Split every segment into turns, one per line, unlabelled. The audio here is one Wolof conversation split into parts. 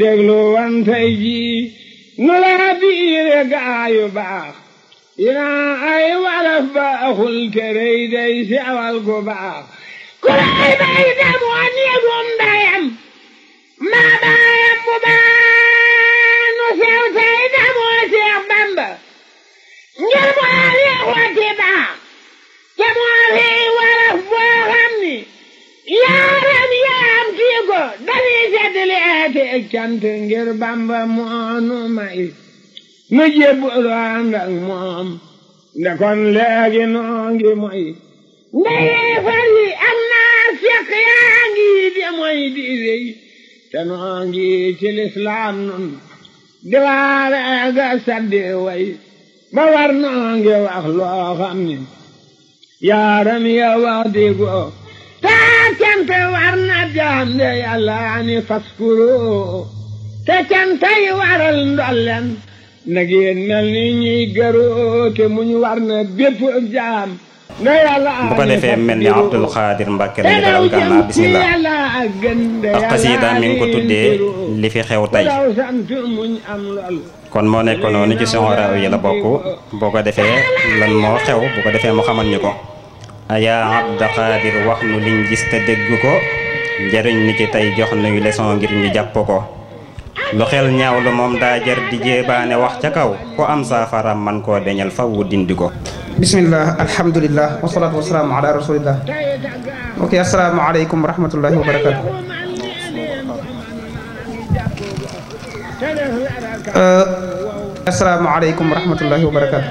déglu wan tey jii nu laa biire gaayu baax ina ay walaf baaxul terey day sewal ku baax ku lay bay demoo néegum ndayam maa baayam bu baax nu sew tey demoo Seex Bamba ngir moo li wati baax te moo fi walaf boo xam ni yaaram yaam kii ko dañuy seddali eete ak cant ngir Bamba moonu may nu jébbalu ànd ak moom nde kon léegi noo ngi moy ndeyee fali am naa fekk yaa ngi di moy di wéy te noo ngi ci lislaam nun di waare ga saddi way ba war noo ngi wax loo xam ni yaaram ya wax di ko taa cant war na jaam de yàlla ni faskuro te cantay waral ndolleen na ngeen mel ni ñuy gëroo te muñ war na bépp jaam nga yàlla
bu ko defee mel ni Abdul Xaadir Mbàkke lañu dalal gànnaaw bismillah ak xasiida mi ngi ko tuddee li fi xew tey kon moo nekk noonu ci Sohora yi la bokk boo ko defee lan moo xew bu ko defee mu xamal ñu ko yaa Abdul Xaadir wax nu liñ gis te dégg ko njariñ ni ki tey jox nuy leçon ngir ñu jàpp ko lu xel ñaaw lu moom daa jar di jéebaane wax ca kaw ku am saafara man koo deñal faw dindi ko
bismillah alhamdulillah wasalaatu wasalaamu ala rasulillah ok assalaamu aleykum wa rahmatullahi wa barakatu assalaamu aleykum wa rahmatullahi wa barakatu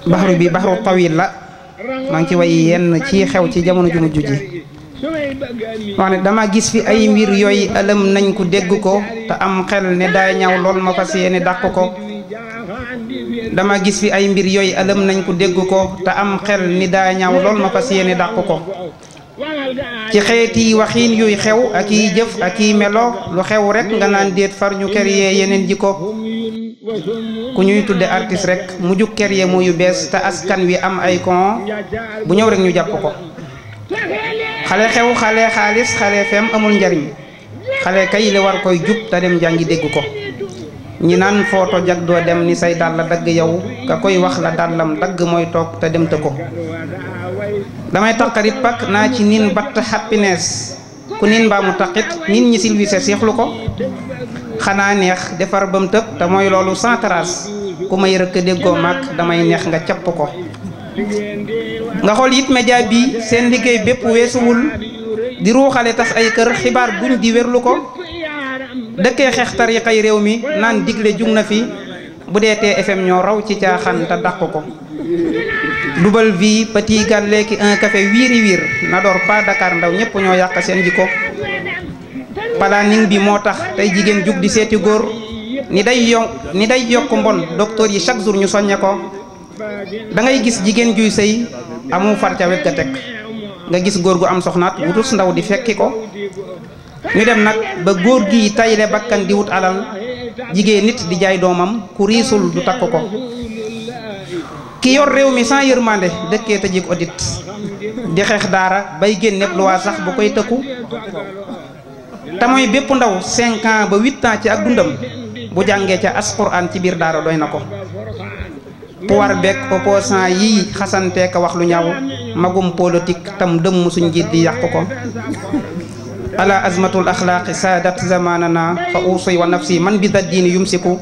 baxru bi baxru tawil la maa ngi ci way yenn ci xew ci jamono ju mujj ji wax ne dama gis fi ay mbir yooyu ëlëm nañ ko dégg ko te am xel ne daa ñaw lool ma fas yéene dàq ko dama gis fi ay mbir yooyu ëlëm nañ ko dégg ko te am xel ni daa ñaw lool ma fas yéene dàq ko ci xeeti waxiin yuy xew ak yi jëf ak yi melo lu xew rek nga naan déet far ñu kër yee yeneen jikko ku ñuy tudde artiste rek mu jug kër yee moo yu bees te askan wi am ay kon bu ñëw rek ñu jàpp ko xale xew xale xaalis xale fem amul njariñ xale kay li war koy jub te dem jàngi dégg ko ñi naan footo jag doo dem ni say dàll dagg yow ka koy wax la dàllam dagg mooy toog te dem te ko damay taqarit pak naa ci nin batt happiness ku nin mbaa mu taqit nit ñi silvise seexlu ko xanaa neex defar bam tëb te mooy loolu sans trace ku may rëkk déggoo mag damay neex nga capp ko nga xool it média bi seen liggéey bépp weesuwul di ruuxale tas ay kër xibaar buñ di wérlu ko dëkkee xeex tariqay réew mi naan digle jug na fi bu dee TFM ñoo raw ci caaxaan te dàq ko dubal vie petit gàlle ki un café wiiri wiir na door pas Dakar ndaw ñépp ñoo yàq seen jikko planning bi moo tax tey jigéen jug di seeti góor ni day yokk mbon docteur yi chaque jour ñu soññe ko da ngay gis jigéen juy sëy amu far ca wet ga teg nga gis góor gu am soxnaat wutus ndaw di fekki ko ñu dem nag ba góor gi tayle bakkan di wut alal jigéen nit di jaay doomam ku riisul du takk ko ki yor réew mi sans yërmande dëkkee tëjik audit di xeex daara bay génneeb lu waa sax bu koy tëkku te mooy bépp ndaw 5 ans ba 8 ans ci ak dundam bu jàngee ca alxuraan ci biir daara doy na ko pouvoir beeg opposant yi xasantee ka wax lu ñaaw magum politique tam dëmm suñ njiit di yàq ko ala azmatul axlaaqi saadat zamanana fa usuy wa nafsi man bi daddiini yumsiku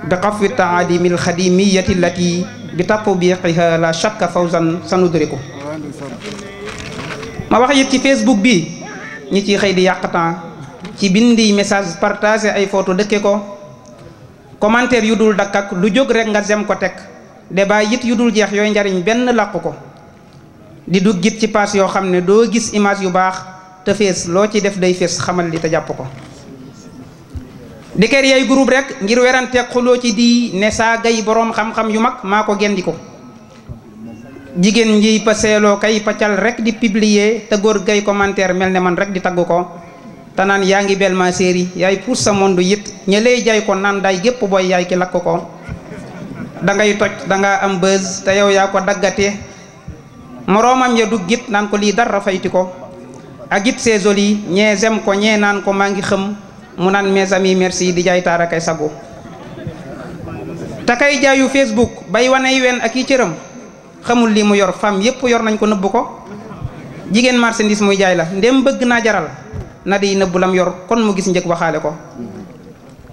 bi xafwi taadimil xadimiyati allati bi tatbiqiha la shakka fawzan sanudriku ma wax it ci Facebook bi ñi ciy xëy di yàq temps ci bindi message partagé ay photo dëkke ko commentaire yu dul dakk ak lu jóg rek nga sem ko teg débat it yu dul jeex yooyu njariñ benn làqu ko di dugg it ci paas yoo xam ne doo gis image yu baax te fees loo ci def day fees xamal li te jàpp ko di kër yay groupe rek ngir weranteeg xuloo ci di ne saa gay boroom xam-xam yu mag maa ko gendi ko jigéen njiy paseeloo kay paccal rek di publier te góor gay commentaire mel ne man rek di tagg ko te naan yaa ngi bel ma séeri yaay pour sa monde it ña lay jay ko naan daay gépp booy yaay ki lakk ko da ngay toj da nga am buzz te yow yaa ko daggate moroomam ya duggit naan ko lii dara fayti ko ak it c'est joli ñee zem ko ñee naan ko maa ngi xëm mu naan mes amis merci di jaay taara kay sago te kay jaayu Facebook bay wanay wen ak yi cëram xamul lii mu yor femme yépp yor nañ ko nëbb ko jigéen marchandise muy jaay la ndem bëgg naa jaral na di nëbbu lam yor kon mu gis njëg waxaale ko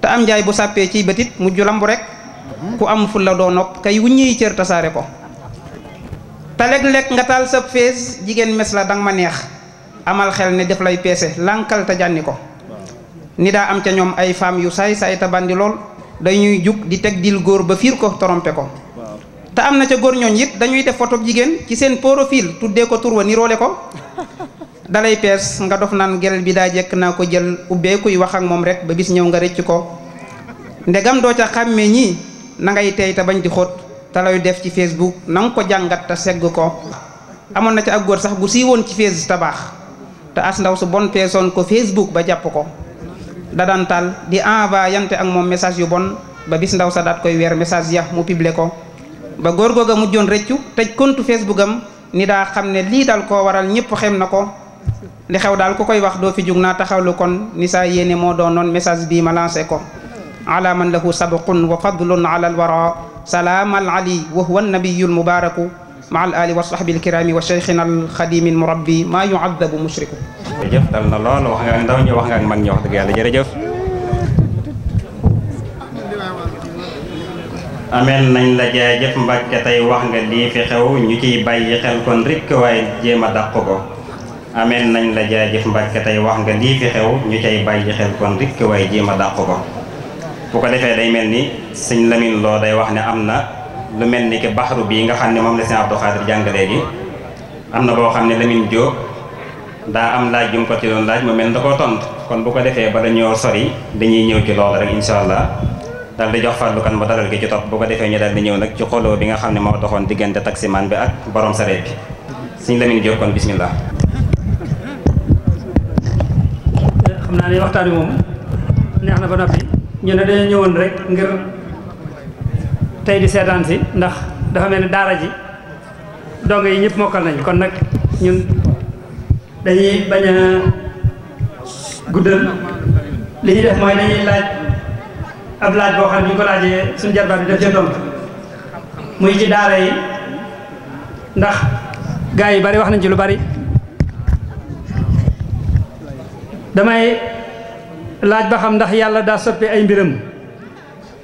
te am njaay bu sàppee ciy bëtit mujj lambu rek ku am ful la doo nopp kay wuññiy cër tasaare ko te léeg-léeg nga taal sab fees jigéen mes la danga ma neex amal xel ne def lay peese lànkal te jànni ko ni daa am ca ñoom ay femmes yu saay saay te bandi lool dañuy jug di teg dil góor ba fiir ko torompe ko te am na ca góor ñooñ it dañuy def photo jigéen ci seen profil tuddee ko tur wa niroole ko dalay pees nga dof naan gel bi daa jekk naa ko jël ubbee kuy wax ak moom rek ba bis ñëw nga rëcc ko ndegam doo ca xàmmee ñii na ngay tey te bañ di xóot te lay def ci Facebook na nga ko jàngat te segg ko amoon na ca ak góor sax bu siiwoon ci face te baax te as ndaw su bon peesoon ko Facebook ba jàpp ko da daan taal di envoyante ak moom message yu bon ba bis ndaw sa daat koy weer message ya mu publié ko ba góor googa mujjoon rëccu tëj compte Facebook am ni daa xam ne lii dal koo waral ñëpp xem na ko li xew daal ku koy wax doo fi jug naa taxawlu kon ni saa yéene moo doonoon message bii ma lancé ko ala man lahu sabqun wa fadlun ala alwara salaam al ali wa huwa nabiyu almubaraku ma al ali wa sahbi alkirami wa cheikhina alxadimi almurabbi maa yuadabu mushriku
jërëjëf dal na lool wax nga ak ndaw ñi wax nga ak mag ñi wax dëgg yàlla jërëjëf ameel nañ la jaajëf Mbàkke tey wax nga lii fi xew ñu ciy bàyyi xel kon rikk waaye jéem a dàq ko ameel nañ la jaajëf Mbàkke tey wax nga lii fi xew ñu cay bàyyi xel kon rikk waaye jéem a dàq ko bu ko defee day mel ni sëñ Lamine Lo day wax ne am na lu mel ni ki baxaru bii nga xam ne moom la sëñ Abdou Khadir jàng léegi am na boo xam ne Lamine Diop daa am laaj jum ko ci doon laaj mu mel da koo tontu kon bu ko defee bala ñoo sori dañuy ñëw ci loolu rek incha allah daal di jox Fallou Kane ba dalal gi ci topp bu ko defee ñu daal di ñëw nag ci xoloo bi nga xam ne moo doxoon diggante taximaan bi ak borom sareet bi sëñ Lamine Diop kon bismillah.
xam naa ne waxtaan wi moom neex na ba noppi ñu ne dañoo ñëwoon rek ngir tey di seetaan si ndax dafa mel ni daara ji dong yi ñëpp mokkal nañu kon nag ñun dañuy bañ a guddal li ñuy def mooy dañuy laaj ab laaj boo xam ne bu ñu ko laajee suñu jarbaat bi def ci tontu muy ci daara yi ndax gaa yi bari wax nañ ci lu bari damay laaj ba xam ndax yàlla daa soppi ay mbiram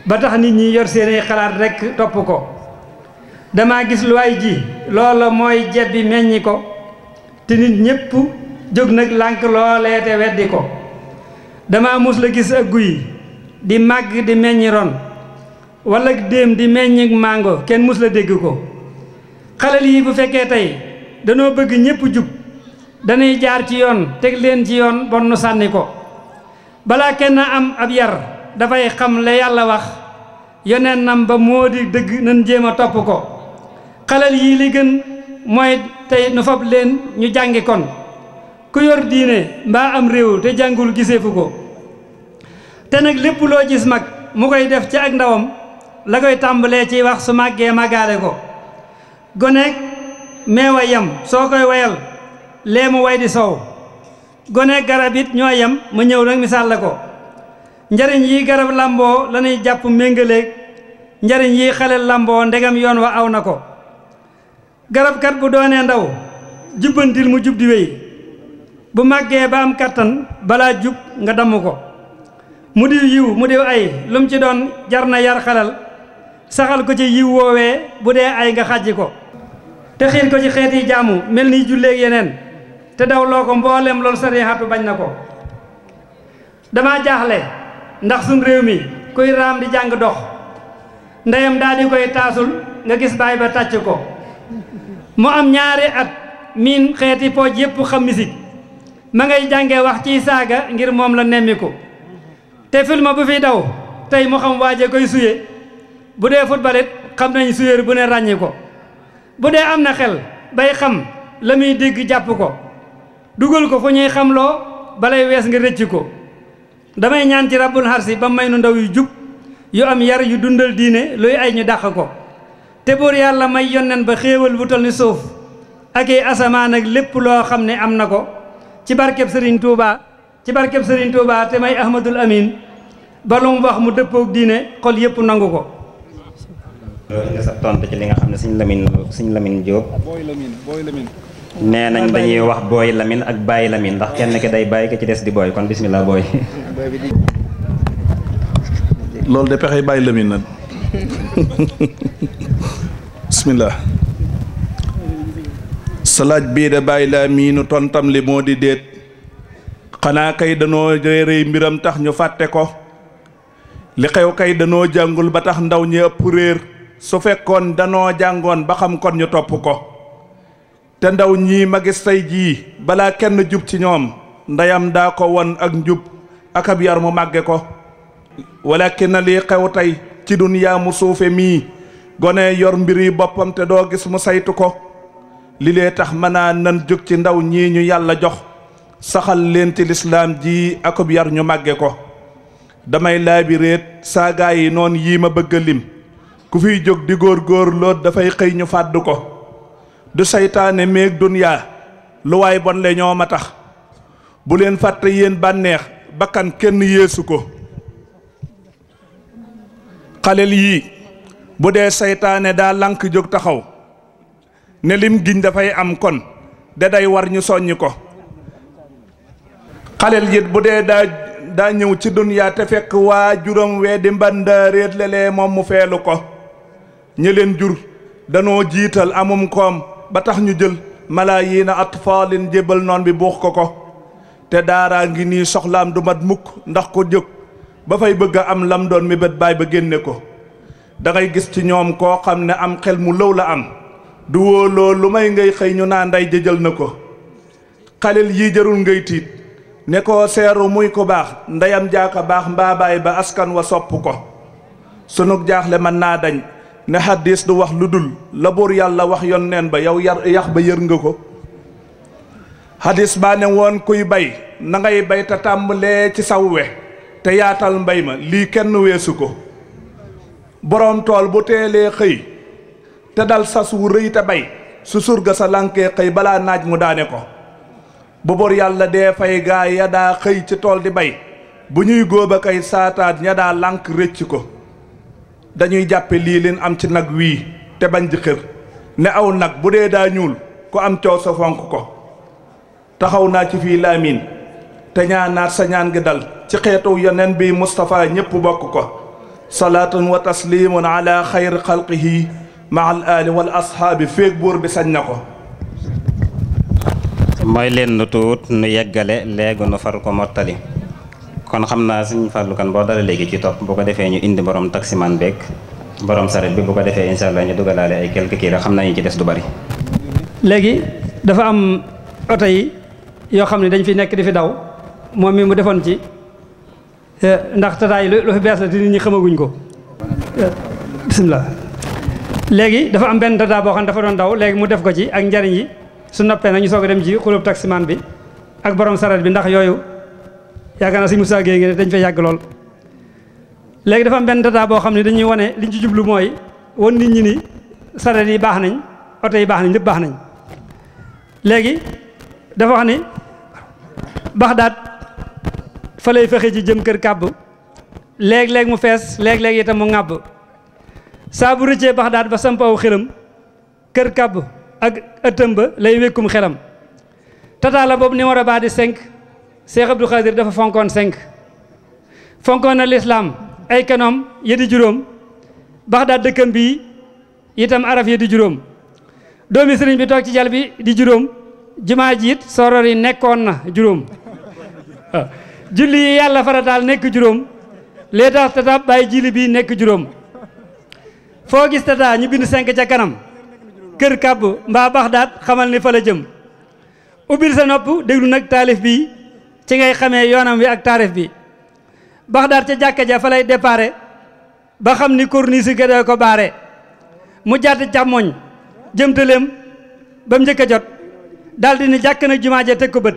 ba tax nit ñi yor seeni xalaat rekk topp ko dama gis lu waay ji loola mooy jebbi meññi ko te nit ñépp jóg nag lànk loolee te weddi ko dama mus la gis ak guy di màgg di meññi ron wala déem di meññi màngo kenn mus la dégg ko xalal yi bu fekkee tey danoo bëgg ñépp jub dañuy jaar ci yoon teg leen ci yoon bon nu sànni ko balaa kenn am ab yar dafay xam la yàlla wax yonenam ba moo di dëgg nan jéem a topp ko xalal yi li gën mooy tey nu fab leen ñu jàngi kon ku yor diine mbaa am réew te jàngul giseefu ko te nag lépp loo gis mag mu koy def ci ak ndawam la koy tàmbalee ci wax su màggee màggaale ko goneeg meewa yam soo koy wayal lee mu way di soow goneeg garab it ñoo yam ma ñëw nag misaal la ko njariñ yi garab lamboo lañuy jàpp méngaleeg njariñ yi xale lamboo ndegam yoon wa aw na ko garabkat bu doonee ndaw jubbantil mu jub di wéy bu màggee ba am kattan balaa jub nga damm ko mu diw yiw mu diw ay lum ci doon jar na yar xalal saxal ko ci yiw woowee bu dee ay nga xàjji ko te xiir ko ci xeeti jaamu mel ni julleeg yeneen te daw loo ko mboolem loolu sariixatu bañ na ko dama jaaxle ndax suñ réew mi kuy raam di jàng dox ndeyam daal di koy taasul nga gis baay ba tàcc ko mu am ñaari at miin xeeti pooj yépp xam misik ma ngay jànge wax ciy saaga ngir moom la nemmiku te film bu fi daw tey mu xam waaje koy suye bu dee football it xam nañ suyéer bu ne ràññi ko bu dee am na xel bay xam la muy dégg jàpp ko dugal ko fu ñuy xamloo balay wees nga rëcc ko damay ñaan ci rabbul harsi ba may nu ndaw yu jub yu am yar yu dundal diine luy ay ñu dàq ko te buur yàlla may yonnen ba xéewal bu tol ni suuf ak i asamaan ak lépp loo xam ne am na ko ci barkeb Serigne Touba te may Ahmadul Amin ba lu mu wax mu dëppoog diine xol yëpp nangu ko.
nga sa tontu ci li nga xam ne Sëñ Lamine Diop nee nañ dañuy wax booy Lamine ak Baye Lamine ndax kenn ki day bàyyi ki ci des di booy kon bismillah booy.
loolu de pexey Baye Lamine nag bismillah. sa laaj bii de Baye Lamine tontam li moo di déet xanaa kay danoo réeréy mbiram tax ñu fàtte ko li xew kay danoo jàngul ba tax ndaw ñi ëpp réer su fekkoon danoo jàngoon ba xam kon ñu topp ko te ndaw ñii ma gis tey jii balaa kenn jub ci ñoom ndeyam daa ko won ak njub ak ab yar mu màgge ko walakin na lii xew tey ci duniyaa mu suufe mii gone yor mbiri boppam te doo gis mu saytu ko li lee tax mënaa nan jóg ci ndaw ñii ñu yàlla jox saxal leen ci lislaam ji ak ab yar ñu màgge ko damay laabi réet saa gaa yi noon yii ma bëgg a lim ku fiy jóg di góor loot dafay xëy ñu fàdd ko du saytaane méeg duniyaa lu waay bon le ñoo ma tax bu leen fàtte yéen bànneex bakkan kenn yeesu ko xalel yii bu dee saytaane daa lank jóg taxaw ne lim giñ dafay am kon de day war ñu soññ ko xalel yit bu dee daa ñëw ci duniyaa te fekk waa juróom wee di mbanda réet lelee moom mu feelu ko ñi leen jur danoo jiital amum koom ba tax ñu jël malaayiina atfaalin jébal noon bi buux ko te daaraa ngi nii soxlaam du mat mukk ndax ko jóg ba fay bëgg a am lam doon mi bët baay ba génne ko da ngay gis ci ñoom koo xam ne am xel mu lëw la am du wóoloo lu may ngay xëy ñu naa nday jëjël na ko xalel yii jarul ngay tiit ne ko seeru muy ko baax ndeyam jaaka baax mbaabaay ba askan wa sopp ko sunug jaaxle mën naa dañ ne xaddiis du wax lu dul la buur yàlla wax yonneen ba yow yax ba yër nga ko xaddiis baa ne woon kuy bay na ngay bay te tàmbalee ci sawwe te yaatal mbay ma lii kenn weesu ko boroom tool bu teelee xëy te dal sas wu rëy te bay su surga sa lànkee xëy balaa naaj mu daane ko bu buur yàlla dee fay gaa ya daa xëy ci tool di bay bu ñuy góob a kay saataat ña daa lànk rëcc ko dañuy jàppe lii leen am ci nag wii te bañ di xër ne aw nag bu dee daa ñuul ku am coow sa fonk ko taxaw naa ci fii Laamin te ñaanaat sa ñaan gi dal ci xeetu yonent bi Moustapha ñépp bokk ko salaatun wa taslimun ala xayri xalqihi ma al ali wal ashaabi féeg buur bi sañ na ko
mooy leen nu tuut nu yeggale léegi nu far ko mottali kon xam naa Sëñ Fallu Kan boo dala léegi ci topp bu ko defee ñu indi borom taximan beeg borom saret bi bu ko defee insha allah ñu dugalaale ay quelques kii la xam naa ñu ci des du bari.
léegi dafa am oto yi yoo xam ne dañ fi nekk di fi daw moom mi mu defoon ci ndax tataay lu fi bees la te nit ñi xamaguñ ko bisimilah. léegi dafa am benn tata boo xam ne dafa doon daw léegi mu def ko ci ak njariñ yi su noppee nag ñu soog a dem ci xulub taximan bi ak borom saret bi ndax yooyu yaakaar naa si Moussa Gueye ngi ne dañ fay yàgg lool. léegi dafa am benn tata boo xam ne dañuy wane liñ ci jublu mooy won nit ñi ni saret yi baax nañ oto yi baax nañ lépp baax nañ. léegi dafa wax ni Baxdaad fa lay fexe ci jëm kër kàbb léeg-léeg mu fees léeg-léeg itam mu ŋàbb saa bu rëccee Baxdaad ba sampaw xëram kër kàbb ak ëttam ba lay wékkum xelam. tata la boobu numéro baa di 5 Cheikh Abdou Khadir dafa fonkoon 5 fonkoon na lislaam ay kanoom ya di juróom Baxdaad dëkkam bii itam araf ya di juróom doomi sëriñ bi toog ci jal bi di juróom jumaa ji it soror yi nekkoon na juróom julli yi yàlla farataal nekk juróom lee tax tata bàyyi jili bi nekk juróom foo gis tata ñu bind 5 ca kanam kër kàbb mbaa Baxdaad xamal ni fa la jëm ubbil sa nopp déglu nag taalif bi ci ngay xamee yoonam wi ak taarif bi Baxdaad ca jàkka ja fa lay déparé ba xam ni corniche ga dee ko baare mu jàdd càmmoñ jëmtaleem ba mu njëkk a jot daldi ni jàkk na jumaa ja teg ko bët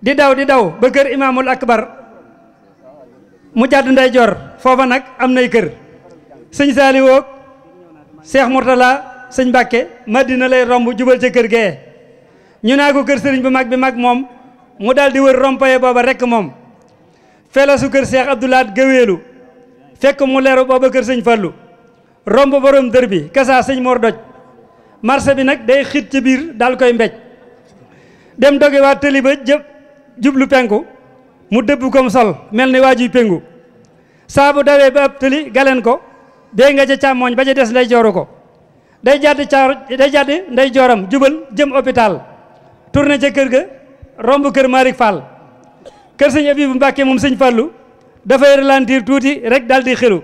di daw ba kër imaamul akbar mu jàdd ndeyjoor foofa nag am nay kër sëñ Saali woog Seex Murtala sëñ Mbàkke Madina lay romb jubal ca kër gee ñu naa ko kër sëriñ bu mag bi mag moom mu daal di wër rompaye booba rekk moom fela su kër Seex Abdoulaat gëweelu fekk mu leeru booba kër sëñ Fallu romb borom dër bi kasaa sëñ Mor Doj marché bi nag day xit ci biir daal koy mbéj dem doge waa tëli ba jublu penku mu dëbb kom sol mel ni waa juy pengu saa bu dawee ba ab tëli galeen ko dee nga ca càmmooñ ba ca des nday jooru ko day jàdd nday jooram jubal jëm hôpital tourné ca kër ga romb kër Malick Fall kër sëñ Abibu Mbàkke moom sëñ Fallu dafay ralentir tuuti rek daal di xiru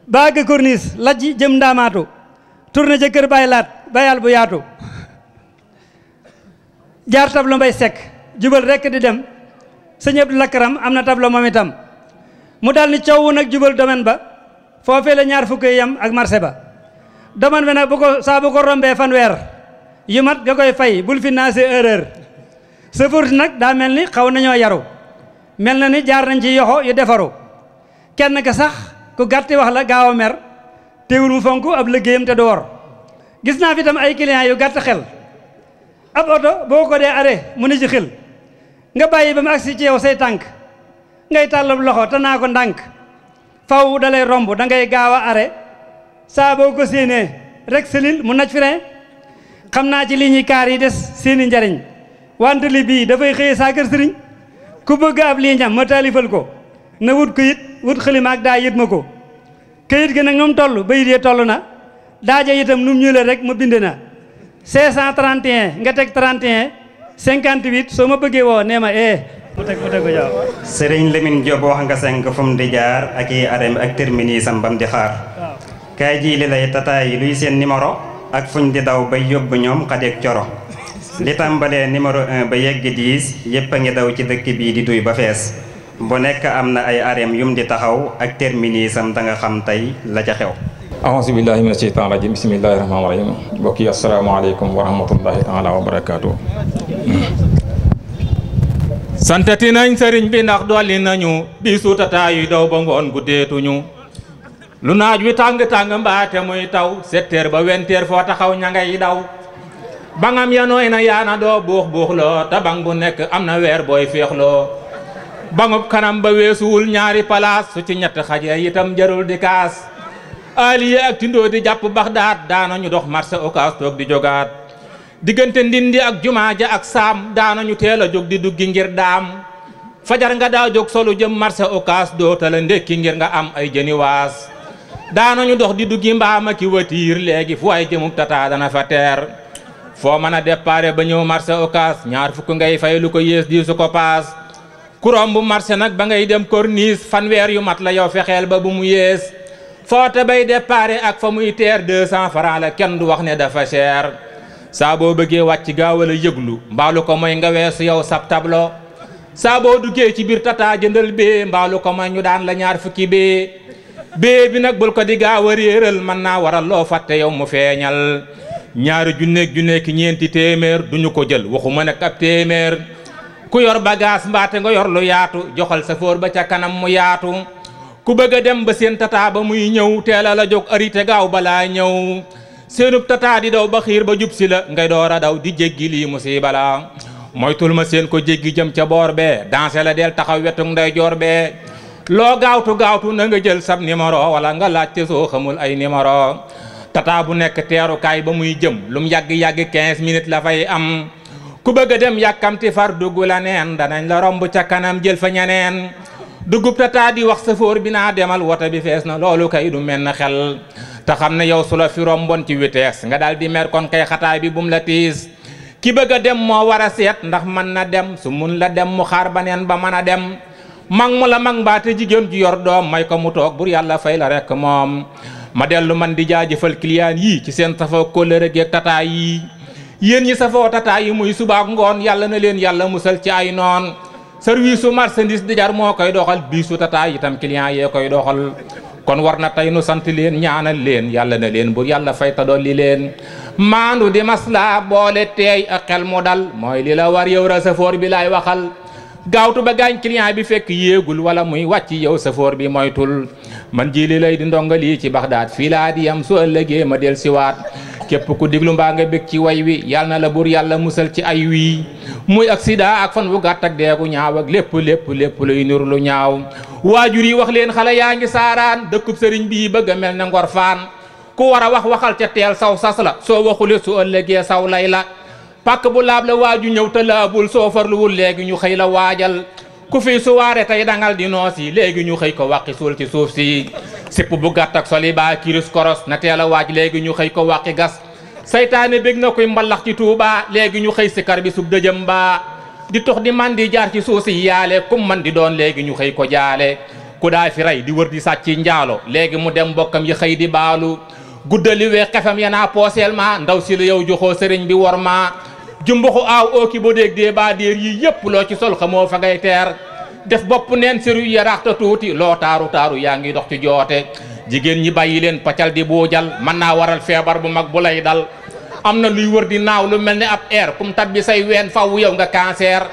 baag corniche lajji jëm ndaamaatu tourné ca kër Baay Laat bayal bu yaatu jaar tablo mbay sekk jubal rek di dem sëñ Abdou Lakaram am na tablo moom itam mu daal ni coow nag jubal domaine ba foofee la ñaar fukki yam ak marché ba domaine bi nag bu ko rombee fanweer yu mat nga koy fay bul financer erreur sëfër si nag daa mel ni xaw nañoo yaru mel na ni jaar nañ ci yoxo yu defaru kenn ka sax ku gàtti wax la gaaw a mer teewul mu fonk ab liggéeyam te du wor gis naa fi tam ay clients yu gàtt xel ab oto boo ko dee arrêt mu ne ci xel nga bàyyi ba mu agsi ci yow say tànk ngay tàllab loxo te naa ko ndànk faw dalay romb da ngay gaaw a arrêt saa boo ko séenee rek selil mu naj frein xam naa ci li ñuy kaar yi des seeni njariñ wante li bii dafay xëye saa kër sëriñ ku bëgg ab lii ñam ma taalifal ko na wut këyit wut xalima ak daa yët ma ko këyit gi nag nu mu toll bayit yee toll na daaja itam nu mu ñuule rek ma bind na 531 nga teg 31 58 soo ma bëggee woo nee ma mu teg ko jaaw
Sëriñ Lamine Diop wax nga senk fu mu di jaar ak i arem ak terminus am bam di xaar kaay jii li lay tataay yi luy seen numéro ak fuñ di daw bay yóbbu ñoom xadeeg coro li tàmbalee numéro 1 ba yegg 10 yépp a ngi daw ci dëkk bii di duy ba fees bu nekk am na ay arem yum di taxaw ak terminus am da nga xam tey la ca xew.
auzu billahi mina sheytaan rajim bismillahi rahmaani rahim mbokk yi asalaamaaleykum wa rahmatullahi taala wa barakaatu.
santati nañ sëriñ bi ndax dolli nañu bisu tataayu daw ba ngoon guddeetuñu lu naaj wi tàng-tàng mbaate muy taw 7 heures ba 20 heures foo taxaw ña ngay daw bangam ya nooy na yaana doo buux buuxloo te bang bu nekk am na weer booy féexloo bangub kanam ba weesuwul ñaari palaas su ci ñett xaje itam jarul di kaas aliye ak tindoo di jàpp Baxdaad daanañu dox marché Ocass toog di jogaat diggante ndindi ak jumaa ja ak saam daanañu teel a jóg di duggi ngir daam fajar nga daa jóg solu jëm marché Ocass dootala ndékki ngir nga am ay jëni waas daanañu dox di duggi mbaama ki watiir léegi fu ay jëmub tata dana fa teer foo mën a déparé ba ñëw marché Ocass ñaar fukk ngay fay lu ko yées di su ko paas ku romb marché nag ba ngay dem corniche fanweer yu mat la yow fexeel ba bu mu yées foote bay déparé ak fa muy teer 200 francs la kenn du wax ne dafa cher saa boo bëggee wàcc gaawal a yëglu mbaalu ko mooy nga weesu yow sab tablo saa boo duggee ci biir tata jëndal bee mbaalu ko mooy ñu daan la ñaar fukki bee bi nag bul ko di gaaw a réeral mën naa waral loo fàtte yow mu feeñal ñaari junneeg ñeenti téeméer duñu ko jël waxuma nag ab téeméer ku yor bagage mbaate nga yor lu yaatu joxal sa fóor ba ca kanam mu yaatu ku bëgg a dem ba seen tata ba muy ñëw teela la jóg arité gaaw balaa ñëw seenub tata di daw ba xiir ba jub si la ngay door a daw di jéggi lii musiba la moytul ma seen ko jéggi jëm ca boor bee danse la del taxaw wetu nday joor bee loo gaawtu na nga jël sab numéro wala nga laajte soo xamul ay numéro tata bu nekk teerukaay ba muy jëm lum yàgg-yàgg 15 minutes la fay am ku bëgg a dem yàkkamti far dugg la neen danañ la romb ca kanam jël fa ñeneen dugub tata di wax sëfoor bi naa demal woto bi fees na loolu kay du mel na xel te xam ne yow su la fi rombon ci vitesse nga daal di mer kon kay xataay bi bum la tiis ki bëgg a dem moo war a seet ndax mën na dem su mun la dem mu xaar baneen ba mën a dem mag mu la mag mbaate jigéen ju yor doom may ko mu toog bur yàlla fay la rek moom ma dellu man di jaajëfal client yi ci seen safoo kóllëre geeg tata yi yéen ñi safoo tata yi muy subaak ngoon yàlla na leen yàlla musal ci ay noon service su marchandise di jar moo koy doxal biisu tata itam client yee koy doxal kon war na tey nu sant leen ñaanal leen yàlla na leen bur yàlla fay ta dolli leen maandu di masla boole teey ak xel mu dal mooy li la war yow ra safoor bi laay waxal gaawtu ba gaañ client bi fekk yéegul wala muy wàcc yow safoor bi moytul man Jili Lay di ndongali ci Baxdaad fii laa di yam su ëllëgee ma del siwaat képp ku diglu mbaa nga bég ci way wi yàlla na la buur yàlla musal ci ay wii muy accident ak fan wu gàtt ak deegu ñaaw ak lépp luy nur lu ñaaw waajur yi wax leen xale yaa ngi saaraan dëkkub sëriñ bii bëgg a mel ne Ngor Faan ku war a wax waxal ca teel saw sas la soo waxule su ëllëgee saw lay la pàkk bu laab la waaju ñëw te laabul soo farluwul léegi ñu xëy la waajal ku fi suwaare tey dangal di noos yi léegi ñu xëy ko wàqi suul ci suuf si sipp bu gàtt ak soli baa kiris koros na teel a waaj léegi ñu xëy ko wàqi gas saytaane bég na koy mbalax ci Tuuba léegi ñu xëy sikar bi sub dëjëm baa di tox di man di jaar ci suuf si yaale kum man di doon léegi ñu xëy ko jaale ku daa fi rey di wër di sàcci njaalo léegi mu dem mbokkam yi xëy di baalu guddali wee xefam yanaa pooseel ma ndaw si la yow joxoo sëriñ bi war ma jumbuxu aaw ooki ba déeg dee baa déer yi yépp loo ci sol xamoo fa ngay teer def bopp neen séru yaraaxta tuuti loo taaru taaru yaa ngi dox ci joote jigéen ñi bàyyi leen paccal di buujal mën naa waral feebar bu mag bu lay dal am na luy wër di naaw lu mel ni ab air kum tat bi say ween faw yow nga cancer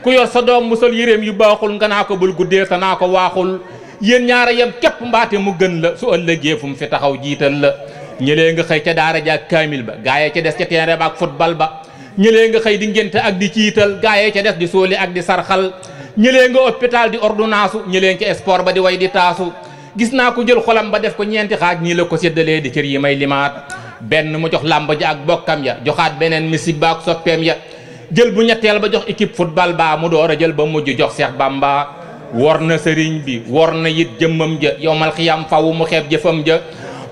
ku yor sa doom mu sol yéreem yu baaxul nga naa ko bul guddee te naa ko waaxul yéen ñaara yem képp mbaate mu gën la su ëllëgee fu mu fi taxaw jiital la ñëlee nga xëy ca daara ja ak kaamil ba gaayee ca des ca terrain ba ak football ba ñëlee nga xëy di ngénte ak di ciital gaayee ca des di sóoli ak di sarxal ñëlee nga hôpital di ordonnance ñëlee ca sport ba di way di taasu gis naa ko jël xolam ba def ko ñeenti xaaj nii la ko séddalee di cër yi may limaat benn mu jox làmb ja ak bokkam ya joxaat beneen musique ba ak soppeem ya jël bu ñetteel ba jox équipe football ba mu door a jël ba mujj jox Seex Bamba wor na sëriñ bi wor na it jëmmam ja yowmal xiyam fawu mu xeeb jëfam ja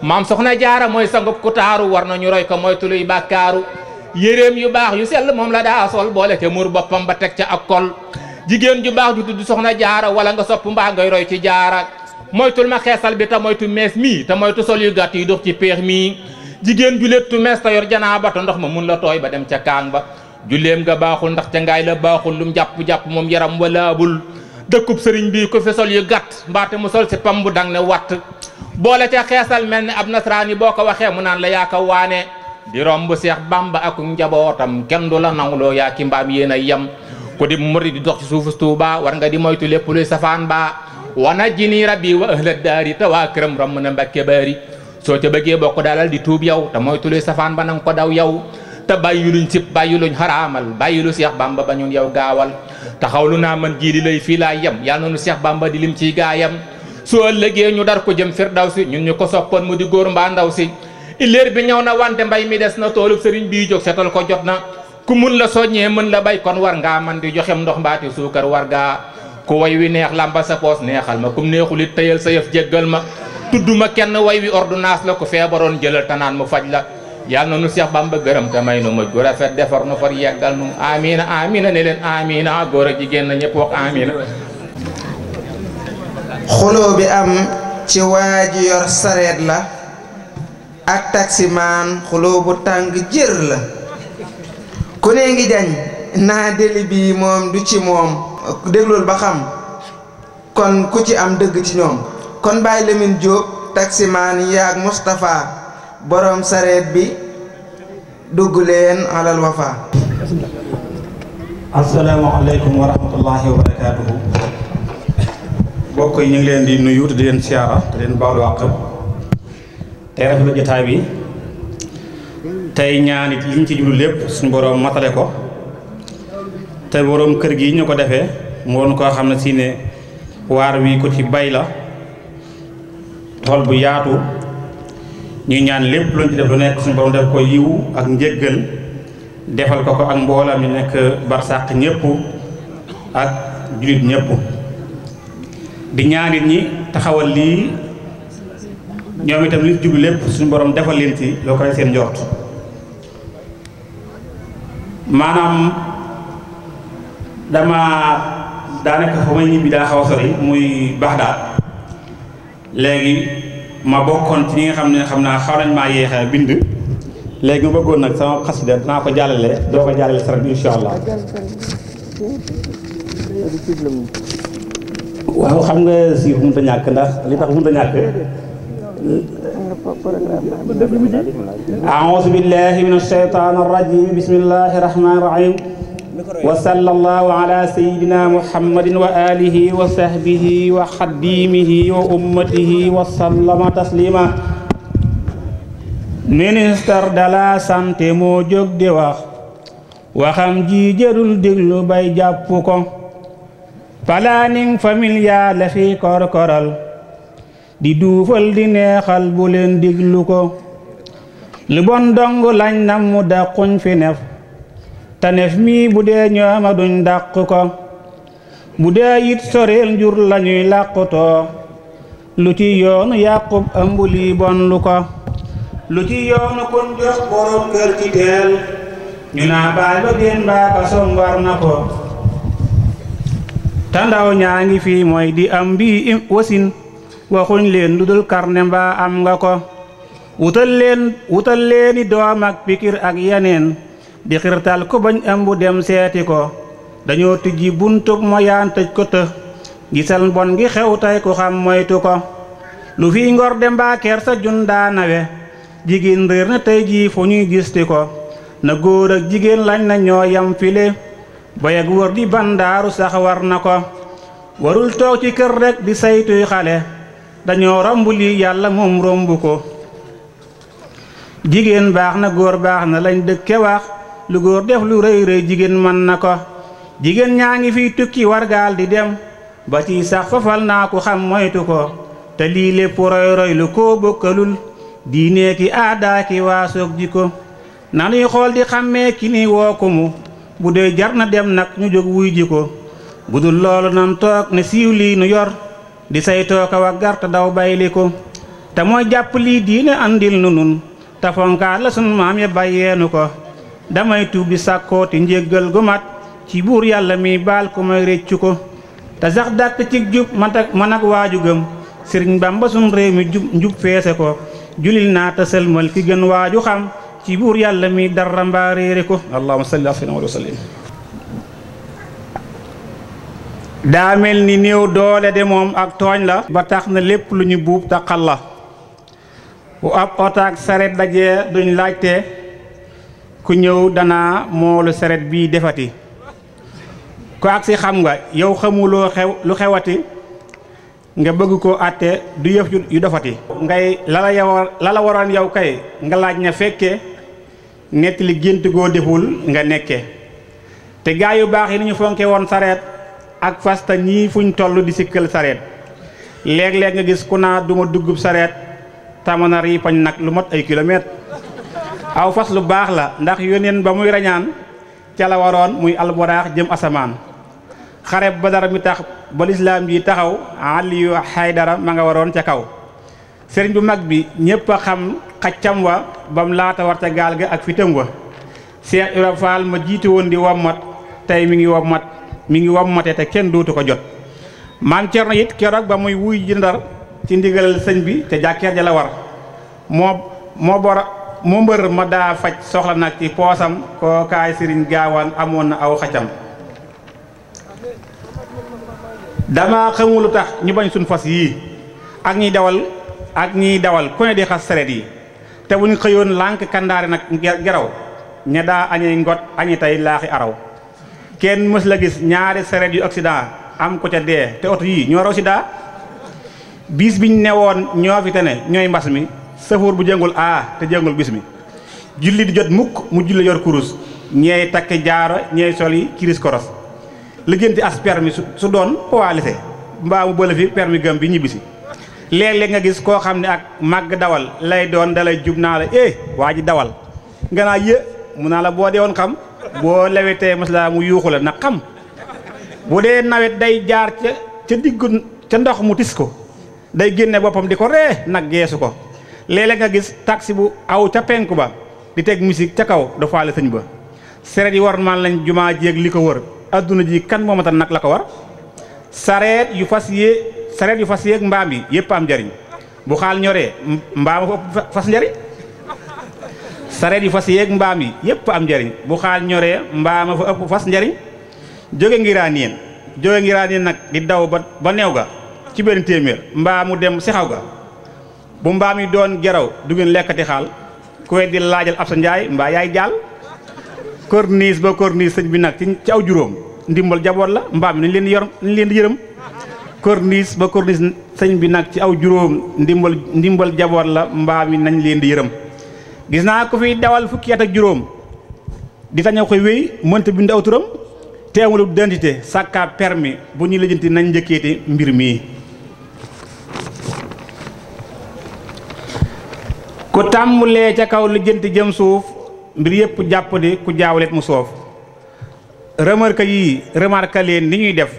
maam soxna jaara mooy sangub ku taaru war nañu roy ko mooy tuluy bàkkaaru yéreem yu baax yu sell moom la daa sol boole ca muur boppam ba teg ca ak kol jigéen ju baax ju tudd soxna jaara wala nga sopp mbaa ngay roy ci jaara moytul ma xeesal bi te moytu mees mii te moytu sol yu gàtt yi dox ci peex mii jigéen ju lettu mees te yor janaaba te ndox ma mun la tooy ba dem ca kaang ba julleem nga baaxul ndax ca ngaay la baaxul lum jàpp-jàpp moom yaram walaabul dëkkub sëriñ bi ko fi sol yu gàtt mbaate mu sol si pam bu dang ne watt boole ca xeesal mel ni ab nasaraan yi boo ko waxee mu naan la yaa ko waane di romb Seex Bamba ak njabootam kenn du la nawloo yaa ki mbaam yéen a yem ku di murid di dox ci suufu Tuuba war nga di moytu lépp luy safaan ba wana jini rabbi wa ahla daari te waa këram romb na Mbàkke baari soo ca bëggee bokk dalal di tuub yow te moytu luy safaan ba nanga ko daw yow te bàyyi luñ sib bàyyi luñ xaraamal bàyyi lu Seex Bamba ba ñun yow gaawal taxawlu naa man Jili Lay fii laa yem yàlla noonu Seex Bamba di lim ciy gaayam su ëllëgee ñu dar ko jëm Firdawsi ñun ñu ko soppoon mu di góor mbaa ndaw si illeer bi ñëw na wante mbay mi des na toolub sëriñ bii jóg setal ko jot na ku mun la soññee mën la bay kon war ngaa man di joxem ndox mbaati suukar war gaa ku way wi neex lamba sa poos neexal ma kum neexulit tëyal sa yëf jéggal ma tudduma kenn way wi ordonnance la ku feebaroon jëlal tanaan mu faj la yàlla na nu Seex Bamba gërëm te may nu mujj gu rafet defar nu far yeggal nu amina amina ne leen amina góor ak jigéen na ñëpp wax amina
xuloo bi am ci waa ji yor sareet la ak taximaan xuloo bu tàng jër la ku ne ngi jañ naa deli bi moom du ci moom déglul ba xam kon ku ci am dëgg ci ñoom kon Baye Lamine Diop taximaan yaag Moustapha borom sareet bi dugg leen alal wafa.
asalaamaaleykum wa rahmatullahi wa barakaatuhu. mbokk yi ñu ngi leen di nuyu te di leen siyaara te leen baalu àq tey rafetlu jotaay bi tey ñaan it liñ ci jublu lépp suñu borom matale ko te borom kër gi ñu ko defee mu woon koo xam ne si ne waar wi ko ci bay la tool bu yaatu ñuy ñaan lépp luñ ci def lu nekk suñu borom def ko yiw ak njéggal defal ko ak mboolam ñu nekk barsàq ñëpp ak julit ñëpp di ñaanit ñi taxawal lii ñoom itam li jublu lépp suñu borom defal leen ci loo koy seen njort maanaam dama daanaka fa may ñibbi daa xaw a sori muy Baxdaad léegi ma bokkoon ci ñi nga xam ne xam naa xaw nañ maa yeexee bind léegi ma bëggoon nag sama xasida dinaa ko jàllale doo ko jàllale sarat bi insha allah waaw xam nga si mënut a ñàkk ndax li tax mënut a ñàkk a'uuzu billahi min ash-shaytaani ar-rajiim bismillahi rahmaani rahiim wa sallallahu ala sayyidina muhammadin wa alihi wa sahbihi wa xadimihi wa ummatihi wa sallama taslima. ministre de la santé moo jóg di wax waxam ji jërul déglu bay jàpp ko. planning familial la fi korkoral di duufal di neexal bu leen diglu ko. lu bon dong lañ nam mu dàquñ fi nef te nef mii bu dee ñooma duñ dàq ko. bu dee it soreel njur lañuy làqutoo lu ci yoonu yàqub ëmb lii bon lu ko. lu ci yoonu kon jox borom kër ci teel ñu naa baay ba génn baa ka som war na ko. te ndaw ñaa ngi fii mooy di am bii wasin waxuñ leen lu dul karne mbaa am nga ko. wutal leeni doom ak pikir ak yeneen di xirtal ko bañ ëmb dem seeti ko. dañoo tijji buntub moyaan tëj ko të gisal mbon gi xew tay ku xam moytu ko. lu fi ngor de mbaa ker sa jun daa nawe jigéen réer na tey jii fu ñuy gisti ko. na góor ak jigéen lañ na ñoo yam file boy ak wër di bandaaru sax war na ko. warul toog ci kër rek di saytuy xale dañoo romb lii yàlla moom romb ko. jigéen baax na góor baax na lañ dëkke wax lu góor def lu rëy rëy jigéen mën na ko. jigéen ñaa ngi fiy tukki wargaal di dem ba ci sax fafal naa ku xam moytu ko. te lii lépp roy roy lu koo bokkalul diine ki aadaa ki waasoog ji ko. nanuy xool di xàmmee ki ni woo ko mu bu dee jar na dem nag ñu jóg wuy ji ko. bu dul loolu nan toog ne siiw lii nu yor di saytoo ko wa garta daw bayli ko. te mooy jàpp lii diine andil nu nun te fonkaat la sunu maam ya bàyyeenu ko. damay tuub di sàkkooti njéggal gu mat ci buur yàlla mi baal ku may réccu ko. te sax dàkk ci jub man ak waaju gëm sëriñ Bamba sun réew mi njub feese ko. julil naa te sëlmal ki gën waaju xam ci buur yàlla mi dara mbaa réere ko. allahumma salli ala sayyidina wa sallim. daa mel ni néew doole de moom ak tooñ la ba tax na lépp lu ñu buub taqal la. bu ab otaak saret dajee duñ laajte ku ñëw danaa moolu saret bii defati. ku agsi xam nga yow xamuloo lu xewati nga bëgg koo àtte du yëf yu dofati. ngay la waroon yow kay nga laaj na fekke nettali gént goo deful nga nekke. te gaa yu baax yi ni ñu fonke woon sareet ak fasta ñii fuñ toll di sikkal sareet. léeg-léeg nga gis ku naa duma duggub sareet tamana riipañ nag lu mot ay kilomètre. aw fas lu baax la ndax yónneen ba muy rañaan ca la waroon muy alboraax jëm asamaan. xare Badar mi tax ba lislaam bi taxaw Aliyu Haydara ma nga waroon ca kaw. sëriñ bu mag bi ñépp a xam xaccam wa bam laata war ca gaal ga ak fitam wa. Seex Ibra Faal ma jiitu woon di wommat tey mi ngi wommate te kenn dootu ko jot. maam Cerno it keroog ba muy wuy ji Ndar ci ndigalal sëñ bi te jàkkeer ja la war moo mbër ma daa faj soxla nag ci poosam koo kaay sëriñ gaawaan amoon na aw xaccam. dama xamul lu tax ñu bañ suñ fas yii ak ñiy dawal ku ne di xas sareet yi. te buñ xëyoon lànk kandaare nag geraw ña daa añey ngot añi tey laaxi araw. kenn mës la gis ñaari sareet yu accident am ko ca dee te oto yii ñoo raw si daa. bis biñ newoon ñoo fi te ne ñooy mbas mi safoor bu jëngul te jëngul bis mi. julli di jot mukk mu julli yor kurus ñeey takk jaaro ñeey sol yi kiris koros. liggéenti as permis su doon poilise mbaa mu bële fi permis gëm bi ñibbisi. léeg-léeg nga gis koo xam ne ak màgg dawal lay doon dalay jub naa la waa ji dawal nga naa mu naa la boo dee woon xam boo lewetee maslaa mu yuuxu la nag xam. bu dee nawet day jaar ca diggu ca ndox mu tis ko day génne boppam di ko ree nag geesu ko. léeg-léeg nga gis taxi bu aw ca penku ba di teg musique ca kaw da faale sëñ ba. sareet yi war man lañ jumaa jéeg li ko wër adduna ji kan moomatan nag la ko war. sareet yu fas yéeg mbaam yi yépp am njariñ bu xaal ñoree mbaama fa ëpp fas njariñ. sareet yu fas yéeg mbaam yi yépp am njariñ bu xaal ñoree mbaama fa ëpp fas njariñ. jóge ngiraaneen nag di daw ba neew ga ci benn téeméer mbaa mu dem si xaw ga. bu mbaam yi doon geraw du ngeen lekkati xaal ku di laajal ab sa njaay mbaa yaay jaal. corniche ba corniche sëñ bi nag ci aw juróom ndimbal jaboot la mbaam mi nañ leen di yërëm corniche ba corniche sëñ bi nag ci aw juróom ndimbal jaboot la mbaam mi nañ leen di yërëm gis naa ko fi dawal fukki at ak juróom di tañaw koy wéy mënta bind aw turam te amul identité sàkka permis bu ñuy lijjanti nañ njëkkeeti mbir mii ku tàmbulee ca kaw lijjanti jëm suuf mbir yëpp jàpp di ku jaawlet mu soof remarque leen ni ñuy def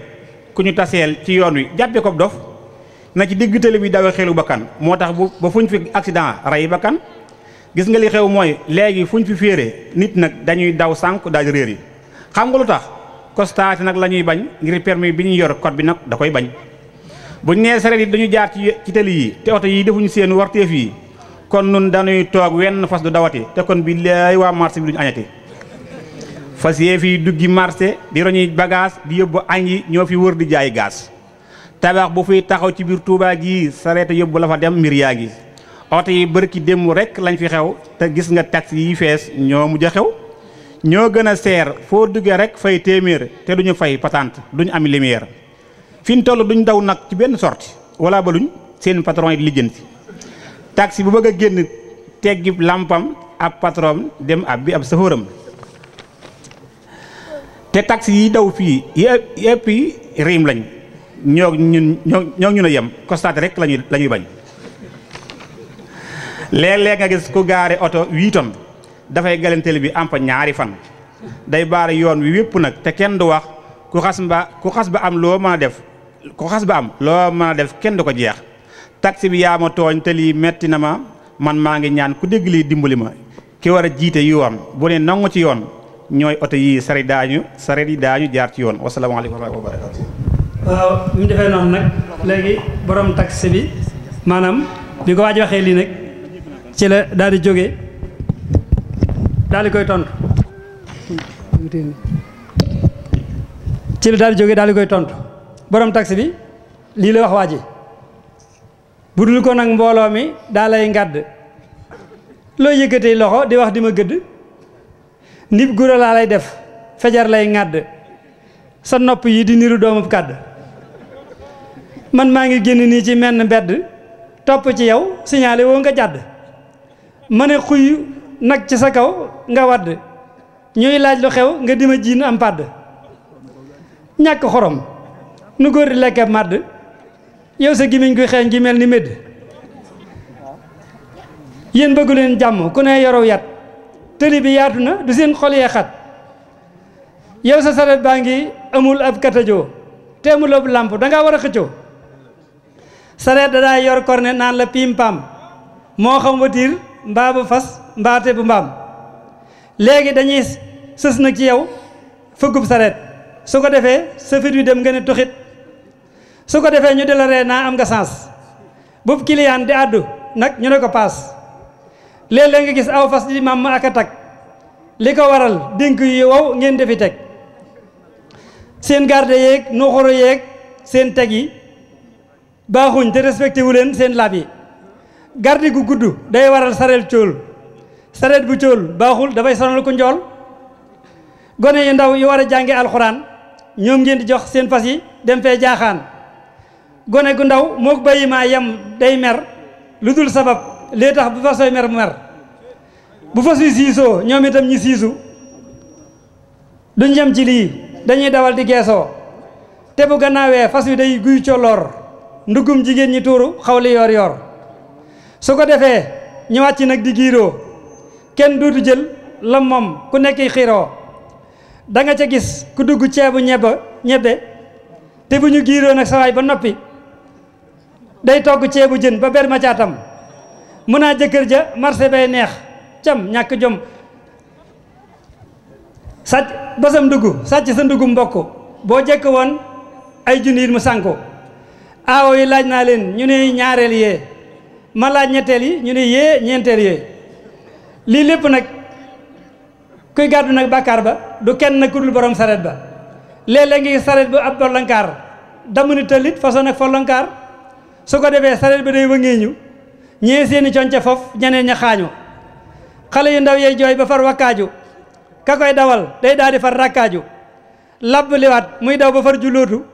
ku ñu taseel ci yoon wi jàppee ko dof na ci digg tali bi dawe xelu bakkan moo tax ba fuñ fi accident rey bakkan gis nga li xew mooy léegi fuñ fi féere nit nag dañuy daw sànk daal réer yi xam nga lu tax constaté nag la ñuy bañ ngir permis bi ñuy yor code bi nag da koy bañ buñ nee sareet yi dañu jaar ci tali yi te oto yi defuñu seen warteef yi kon nun dañuy toog wenn fas du dawati te kon bi lay waa marché bi duñu añati fas yee fii duggi marché di roñuy bagage di yóbbu añ yi ñoo fi wër di jaay gaas tabax bu fiy taxaw ci biir Touba gi sareet yóbbu la fa dem mbir yaa ngi oto yi bërki démb rek lañ fi xew te gis nga taxi yi fees ñoo mujj a xew ñoo gën a seer foo duggee rek fay téeméer te duñu fay patente duñu am lumière fi ñu toll duñ daw nag ci benn sortie wala ba luñ seen patron yi lijjanti taxi bu bëgg a génn teggi lampam ab patron dem ab bi ab safóoram te taxi yi daw fii yëpp yi riim lañ ñoo ñun a yem constaté rek lañuy bañ léeg-léeg nga gis ku gaare oto 8 tonnes dafay galanteel bi am fa ñaari fan day baare yoon wi wépp nag te kenn du wax ku xas ba am loo mën a def kenn du ko jeex taxi bi yaa ma tooñ te lii metti na ma man maa ngi ñaan ku dégg lii dimbali ma ki war a jiite yoon bu ne nangu ci yoon ñooy oto yii sareet yi daañu jaar ci yoon wasalaamaaleykum wa rahmatullahi wa barakatuh.
waaw bi mu defee noonu nag léegi borom taxi bi maanaam bi ko waaj waxee lii nag ci la daal di jógee daal di koy tontu borom taxi bi lii la wax waa ji bu dul ko nag mbooloo mi daa lay ngàdd loo yëkkatee loxo di wax di ma gëdd nib gura laa lay def fajar lay ngàdd sa nopp yi di niru doomu kàdd man maa ngi génn nii ci menn mbedd topp ci yow signalé woo nga jàdd ma ne xuy nag ci sa kaw nga wadd ñuy laaj lu xew nga dima jiin am pàdd ñàkk xorom nu góor di lekke màdd yow sa gimiñ guy xeeñ gi mel ni médd yéen bëggu leen jàmm ku ne yorow yat tëli bi yaatu na du seen xol yee xat yow sa saret baa ngi amul ab katajoo te amul ab làmp danga war a xëccoo saret da daa yor korne naan la piim pam moo xam watiir mbaa bu fas mbaate bu mbaam léegi dañuy sës nag ci yow fëggub saret su ko defee sa fit wi dem nga ne tuxit su ko defee ñu de la ree naa am nga sens boobu client di àddu nag ñu ne ko paas léeg-léeg nga gis aw fas di mam ak a tag li ko waral dénk yu wow ngeen defi teg seen garde yeeg nuxuru yeeg seen teg yi baaxuñ te respecté wu leen seen lab yi garde gu gudd day waral sareel cóol sareet bu cóol baaxul dafay sonal ku njool gone yu ndaw yu war a jànge alxuraan ñoom ngeen di jox seen fas yi dem fee jaaxaan gone gu ndaw mook bàyyi maa yem day mer lu dul sabab lee tax bu fasoy mer mu mer bu fas wi siisoo ñoom itam ñi siisu duñ yem ci lii dañuy dawal di geesoo te bu gannaawee fas wi day guy colloor ndugum jigéen ñi tuuru xawli yoor yoor su ko defee ñu wàcc nag di giiroo kenn dootu jël la moom ku nekk xiiroo da nga ca gis ku dugg ceebu ñebbe te bu ñu giiroo nag sawaay ba noppi day togg ceebu jën ba ber ma caatam mun naa jëkkër ja marché bay neex cam ñàkk jom sàcc basam dugg sàcc sa ndugum mbokk boo jekk woon ay junni it mu sànku aawo yi laaj naa leen ñu ne ñaareel yee ma laaj ñetteel yi ñu ne yee ñeenteel yee lii lépp nag kuy gàddu nag bàkkaar ba du kenn nag ku dul borom saret ba léeg-léeg ngi saret bu ab bollankaar damm ni tëllit façon nag follankaar su ko defee saret ba day wëngeeñu ñee seeni conce foofu ñeneen ña xaañu xale yu ndaw yey jooy ba far wakkaaju ka koy dawal day daal di far rakkaaju labb liwaat muy daw ba far jullootu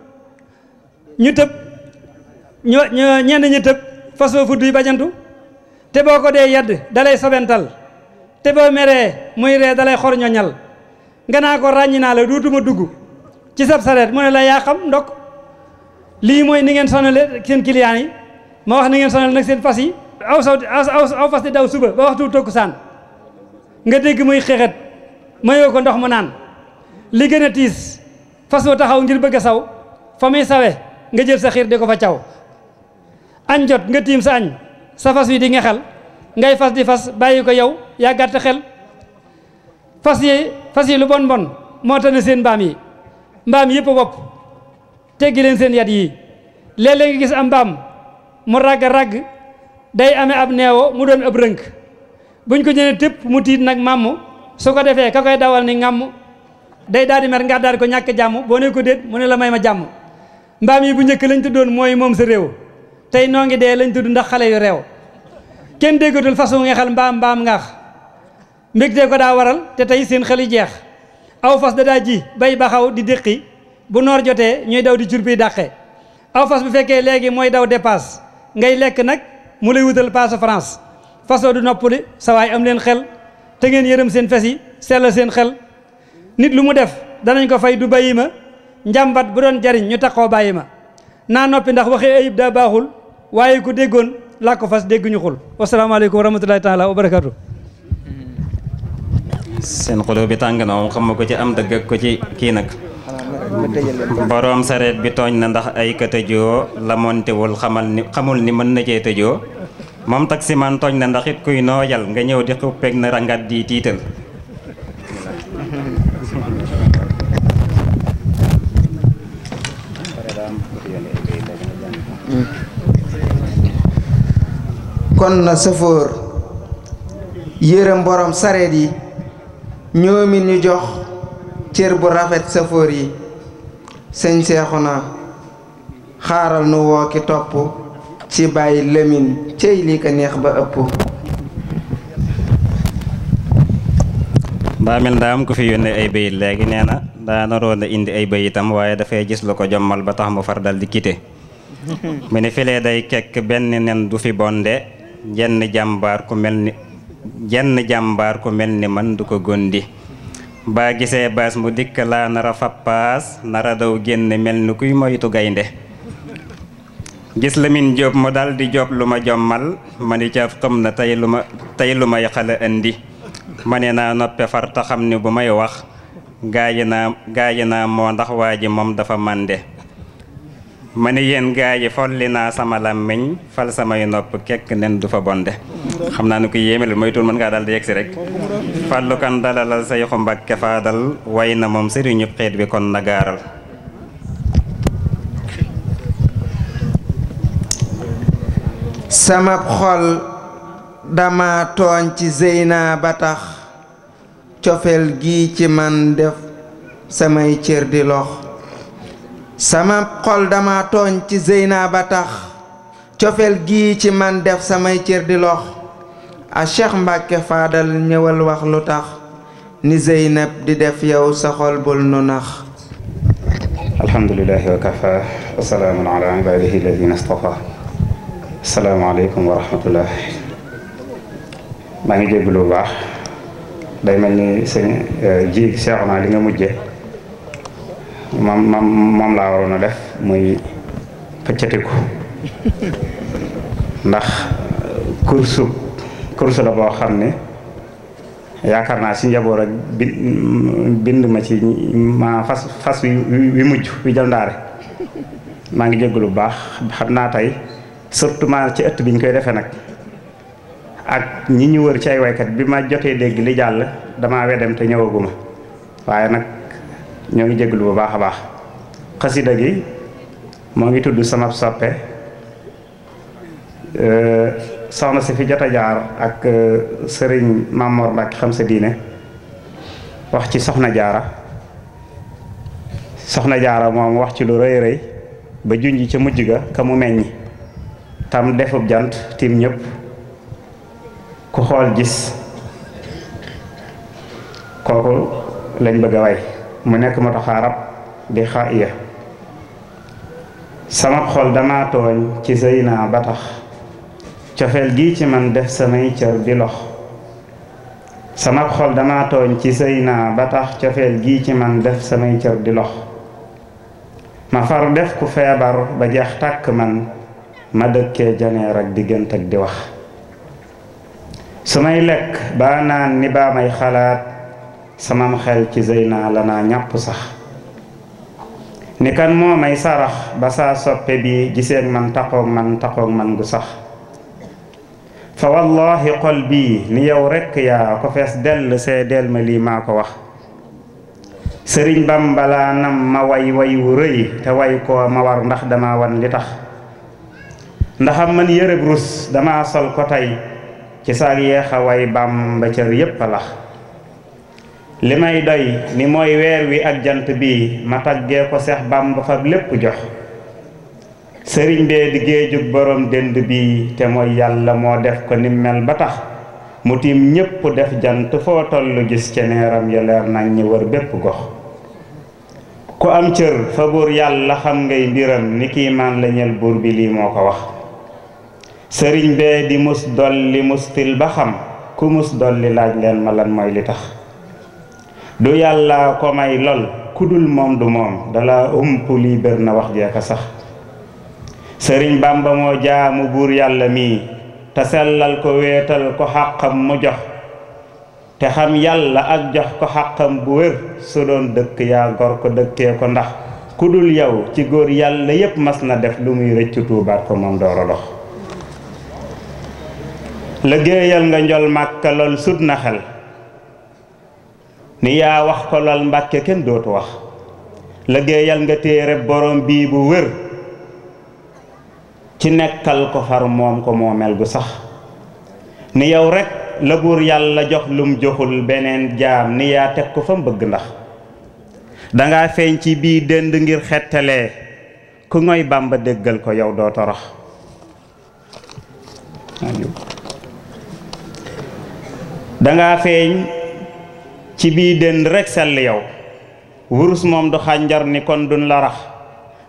ñu tëb ñenn ñu tëb fas wa fudd yi bajantu te boo ko dee yedd dalay sobental te boo meree muy ree dalay xor ñoñal nga naa ko ràññi naa la duutuma dugg ci sab sareet mu ne la yaa xam ndok lii mooy ni ngeen sonale seen client yi ma wax ni ngeen sonale nag seen fas yi aw fas di daw suba ba waxtu takkusaan nga dégg muy xexet mayoo ko ndox mu naan li gën a tiis fas wa taxaw ngir bëgg a saw fa muy sawe nga jël sa xiir di ko fa caw añ jot nga tiim sa añ sa fas wi di nga xel ngay fas di fas bàyyi ko yow yaa gàtt xel fas yi lu bon bon moo tax ne seen mbaam yëpp bopp teggi leen seen yat yi léeg-léeg nga gis am mbaam mu ragg day amee ab neewo mu doon ab rënk buñ ko ñëwee tépp mu tiit nag màmm su ko defee ka koy dawal ni ngàmm day daal di mer nga daal di ko ñàkk jàmm boo ne ko déet mu ne la may ma jàmm mbaam yi bu njëkk lañ tuddoon mooy moom sa réew tey noo ngi dee lañ tudd ndax xale yu réew kenn déggatul façon nga xel mbaam ngaax mbégte ko daa waral te tey seen xel yi jeex aw fas da daa ji bay baxaw di déqi bu noor jotee ñuy daw di curpi dàqe aw fas bu fekkee léegi mooy daw dépasse ngay lekk nag mu lay wutal passe France fasoo du noppali sa waay am leen xel te ngeen yërëm seen fes yi sellal seen xel nit lu mu def danañ ko fay du bàyyi ma njàmbat bu doon jariñ ñu taxoo bàyyi ma naa noppi ndax waxee ayib daa baaxul waaye ku déggoon laa ko fas dégguñu xul wasalaamaaleykum wa rahmatulahi taala wa barakatu
seen xuloo bi tàng na moom xam ko ci am dëgg ak ko ci kii nag boroom sareet bi tooñ na ndax ay ka tëjoo la montewul xamul ni mën na cee tëjoo moom taximaan tooñ na ndax it kuy nooyal nga ñëw di xuppeeg na rangat di tiital
kon na sëfoor yërëm borom sareet yi ñoomi ñu jox cër bu rafet sëfoor yi sëñ Seexuna xaaral nu woo ki topp ci bàyyi lëmin cey lii ko neex ba ëpp
daa mel daa am ko fi yónnee ay bayit léegi nee na daa naroon a indi ay bayitam waaye dafay gis lu ko jommal ba tax mu far dal di quitté mu ne filee day kekk benn nen du fi bonde jenn jàmbaar ku mel ni man du ko gondi baa gisee baas mu dikk laa nara fappaas nara daw génn mel ni kuy moytu gaynde gis Lamin Jóob mu dal di jóob lu ma jommal ma ni caaf xam na tey lu may xale indi ma ne naa noppe far ta xam ni bu may wax gaayi naa moo ndax waa ji moom dafa mànde ma ne yéen gaayi folli naa sama làmmiñ fal samay nopp kekk nen du fa bonde xam naa ni ko yéeme lu moytul mën ngaa dal di yegsi rek Fallu Kan dalalal Sayxu Mbàkke Faadal way na moom sëriñu xeet bi kon na gaaral
sama xol dama tooñ ci Zeyna ba tax cofeel gi ci man def samay cër di lox sama xol dama tooñ ci Zeyna ba tax cofeel gi ci man def samay cër di lox a Cheikh Mbàkke Faadal ñëwal wax lu tax ni Zeynab di def yow sa xol bul nu nax
alhamdulillahi wa kafa wa salaamun ala ibadihi alladina istafa asalaamaaleykum wa rahmatullah maa ngi jégalu bu baax day mel ni sëñ ji seexu naa li nga mujje moom laa waroon a def muy pëccatiku ndax kursu la boo xam ne yaakaar naa si njaboot ak bind ma ci ma fas wi mujj wi jël ndaare maa ngi jégalu bu baax xam naa tey surtout ma ci ëtt bi ñu koy defee nag ak ñi ñu wër ci ay waykat bi ma jotee dégg li jàll damaa weddem te ñëwaguma waaye nag ñoo ngi jégalu bu baax a baax xasida gi moo ngi tudd sama soppe soxna si fi jot a jaar ak sëriñ Mamor Mbàkke xam sa diine wax ci soxna jaara moom wax ci lu rëy rëy ba junj ca mujj ga ka mu meññi tam defub jant tim ñëpp ku xool gis kooku lañ bëgg a way mu nekk mutaxaarab di xaaiya. sama xol dama tooñ ci Zeyna ba tax cofeel gii ci man def samay cër di lox. sama xol dama tooñ ci Zeyna ba tax cofeel gii ci man def samay cër di lox. ma far def ku feebar ba jeex tàkk man ma dëkkee janeer ak diggant ak di wax. su may lekk baa naan ni baa may xalaat samam xel ci Zeyna la naa ñàpp sax. ni kan moo may sarax ba saa soppe bi giseeg man taxoog man gu sax. fa wallahi xol bii ni yow rekk yaa ko fees dell seedeel ma lii maa ko wax. sëriñ Bamba laa nam ma way wu rëy te way ko ma war ndax dama wan li tax. ndaxam man yërëb rus dama sol ko tey ci saag yeexa way Bamba cër yépp a lax. li may doy ni mooy weer wi ak jant bi ma taggee ko Seex Bamba fab lépp jox. sëriñ bee di géejug borom dënd bi te mooy yàlla moo def ko ni mel ba tax mu tiim ñépp def jant foo tollu gis ceneeram ya leer nañ ñi wër bépp gox. ku am cër fa buur yàlla xam ngay mbiram ni kiimaan la ñel buur bi lii moo ko wax. sëriñ bee di mus dolli mustil ba xam ku mus dolli laaj leen ma lan mooy li tax. du yàlla ko may lol ku dul moom du moom dala ump lii bër na wax jeeka sax. sëriñ Bamba moo jaamu buur yàlla mii te sellal ko wéetal ko xàqam mu jox. te xam yàlla ak jox ko xàqam bu wér su doon dëkk yaa gor ko dëkkee ko ndax ku dul yow ci góor yàlla yépp mas na def lu muy rëccu tuubaat ko moom door a dox. liggéeyal nga njol màkka lool sut na xel ni yaa wax ko lool mbàkke kenn dootu wax. liggéeyal nga téere borom bii bu wér ci nekkal ko far moom ko moomeel gu sax. ni yow rekk la buur yàlla jox lum joxul beneen jaam ni yaa teg ko fa mbëgg ndax. danga feeñ ci bii dënd ngir xettalee ku ngoy Bàmba déggal ko yow doo torox. danga feeñ ci bii dënd rekk sell yow wurus moom du xànjar ni kon duñ la rax.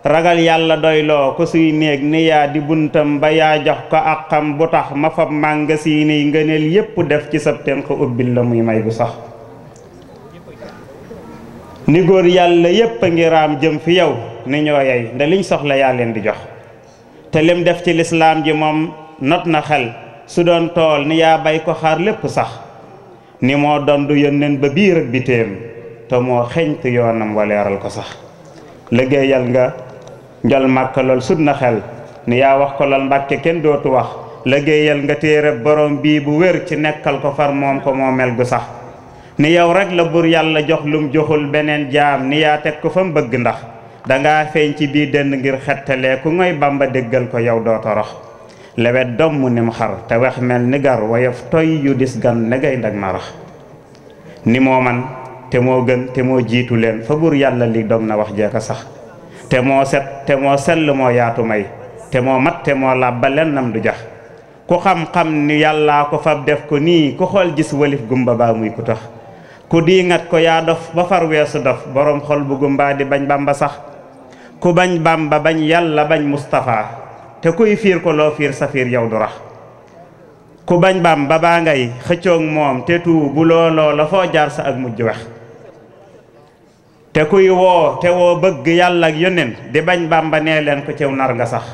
ragal yàlla doyloo ko suy néeg ni yaa di buntam ba yaa jox ko àqam bu tax ma fab màngasiini ngëneel yépp def ci sab tenq ubbil la muy may bu sax. ni góor yàlla yépp a ngi raam jëm fi yow ni ñoo yey nda liñ soxla yaa leen di jox. te lim def ci lislaam ji moom not na xel su doon tool ni yaa bay ko xaar lépp sax. ni moo dondu yónneen ba biir ak bitéem te moo xeñtu yoonam waleeral ko sax. liggéeyal nga njol màkka lool sut na xel ni yaa wax ko lool mbàkke kenn dootu wax. liggéeyal nga téere borom bii bu wér ci nekkal ko far moom ko moo mel gu sax. ni yow rek la buur yàlla jox lum joxul beneen jaam ni yaa teg ko fa mu bëgg ndax. danga feeñ ci bii dënd ngir xettalee ku ngoy Bàmba déggal ko yow doo torox. lewet domm nim xar te wex mel ni gar woyof toy yu dis gan negay ndag marax. ni moo man te moo gën te moo jiitu leen fa buur yàlla li dog na wax jeeka sax. te moo set te moo sell moo yaatu may te moo mat te moo làb ba lennam du jax. ku xam-xam ni yàllaa ko fab def ko nii ku xool gis walif gumba baa muy ku tax. ku diingat ko yaa dof ba far weesu dof boroom xol bu gumbaa di bañ Bàmba sax. ku bañ Bàmba bañ yàlla bañ Mustapha te kuy fiir ko loo fiir safiir yow du rax. ku bañ Bàmba baa ngay xëccoog moom te tuu bu looloo la foo jaar sa ak mujj wex. te kuy woo te woo bëgg yàlla ak yónneen di bañ Bàmba nee leen ko ciw nar nga sax.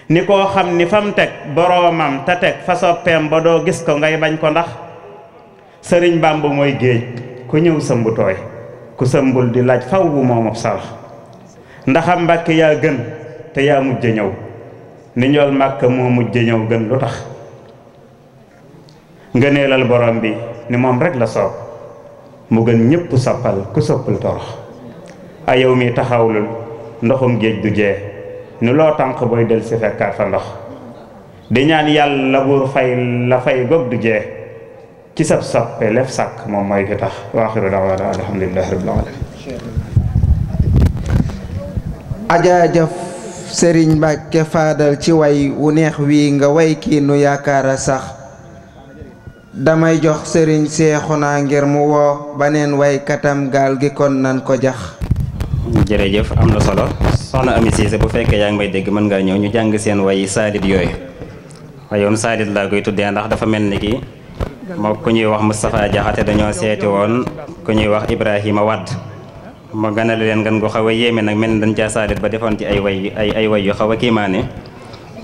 ni koo xam ni fam teg boroomam te teg fa soppeem ba doo gis ko ngay bañ ko ndax. sëriñ Bàmba mooy géej ku ñëw sëmbu tooy ku sëmbul di laaj faw bu moomub sarax. ndaxam Mbàkke yaa gën te yaa mujj ñëw ni ñool Màkka moo mujj ñëw gën lu tax. ngëneelal borom bi ni moom rek la soob mu gën ñépp soppal ku soppal torox. a yow mi taxawlul ndoxum géej du jee ni loo tànq booy del si fekkaat fa ndox. di ñaan yàlla buur fay la fay gog du jee ci sab soppe lef sàkk moom mooy ki tax. waaxiru da'waana alhamdulillahi rabbil alamin.
ajaajëf sëriñ Mbàkke Faadal ci way wu neex wii nga way kii nu yaakaara sax. damay jox sëriñ Seexuna ngir mu woo baneen waykatam gaal gi kon nan ko jax.
jërëjëf am na solo soxna Ami Cissé bu fekkee yaa ngi may dégg mën ngaa ñëw ñu jàng seen way saalit yooyu waaye yoon saalit laa koy tuddee ndax dafa mel ni ki moo ku ñuy wax Moustapha Jaxate dañoo seeti woon ku ñuy wax Ibrahima Wadd ma ganale leen gan gu xaw a yéeme nag mel ni dañ caa saalit ba defoon ci ay way yu xaw a kiimaane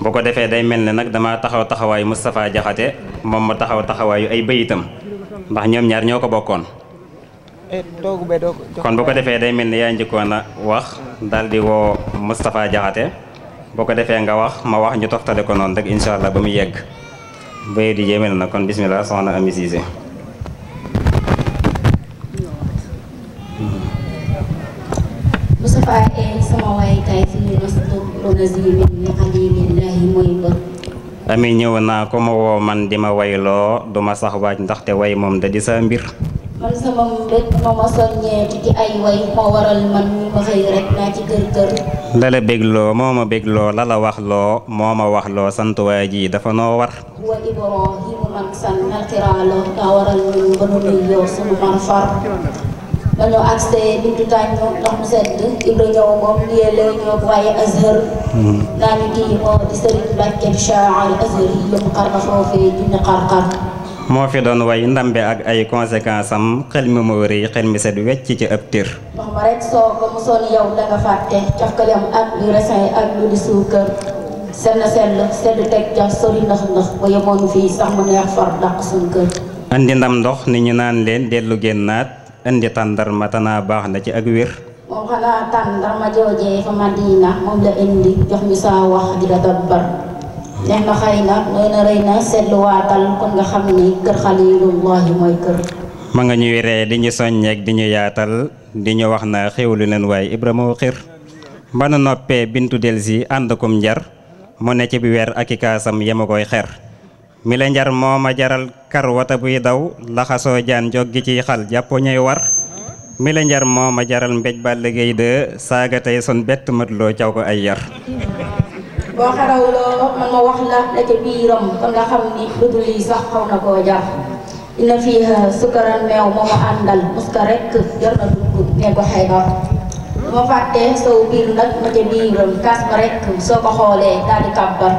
bu ko defee day mel ne nag dama taxaw taxawaayu Moustapha Jaxate moom ma taxaw taxawaayu ay bayitam ndax ñoom ñaar ñoo ko bokkoon kon bu ko defee day mel ni yaa njëkkoon a wax daal di woo Moustapha Jaxate boo ko defee nga wax ma wax ñu toftale ko noonu rek incha allah ba mu yegg bay di jéemel na kon bismillah soxna Ami Cissé.
Moustapha sama waay tay fi ñu nastu nazimin li xalilillahi mooy mbër.
Ami ñëw naa ko ma woo man di ma wayloo duma sax waaj ndaxte way moom da di sa mbir.
man sama mbét ma soññeeti ci ay way moo waral man mi ma xëy rek naa ci kër kër.
lala bégloo moo ma bégloo lala wax loo moo ma wax loo sant waa ji dafa noo war.
wa Ibrahima man san nalkiraalo daa waral ñun ba nu nuyoo sunu man far. ba ñu agsee bintu tàññu ndox mu sedd Ibra ñëw moom liyee la ñoo waaye Azhar. naa ñu kii moo di sëriñ Mbàkke bi shaa'ir Azhar yi yëpp xar na foofee junni xar-xar.
moo fi doon way ndambe ak ay conséquences am xel mi moo rëy xel mi set wecc ci ab tir.
ndox ma rek soo ko mosoon yow danga fàtte cafkalem ak lu raisin ak lu di suukar. sell sedd teg jax sori ndax ba yemoon fii sax mu neex far dàq suñ kër.
andi ndam ndox ni ñu naan leen dellu génnaat indi tàndarma tanaa baax na ci ak wér.
moom xanaa tàndarma joojee fa Madina moom la indi jox mi saa wax di la dabbar. neex na xëy na nooy na rëy na seetluwaatal kon nga xam ni kër xalilullahi mooy kër.
ma nga ñuy ree di ñu soññeek di ñu yaatal di ñu wax na xewlu leen waaye Ibrahima xir ba nu noppee bintu delsi ànd kum njar mu ne ci bi weer ak i kaasam yema koy xer mi la njar moo ma jaral kar wata buy daw laxasoo jaan joggi ciy xal jàppo ñuy war mi la njar moo ma jaral mbéj ba liggéey de saaga tey son bett matloo caw ko ay yar.
boo xarawloo man ma wax la ca biiram kon nga xam ni lu dul lii sax xaw na koo jar. ina fiiha sukaran meew moo ma àndal muska rek jar na dugg ne ko Xaydar. lu ma fàttee sow biir nag ma ca biiram kaas ba rek soo ko xoolee daal di kàbbar.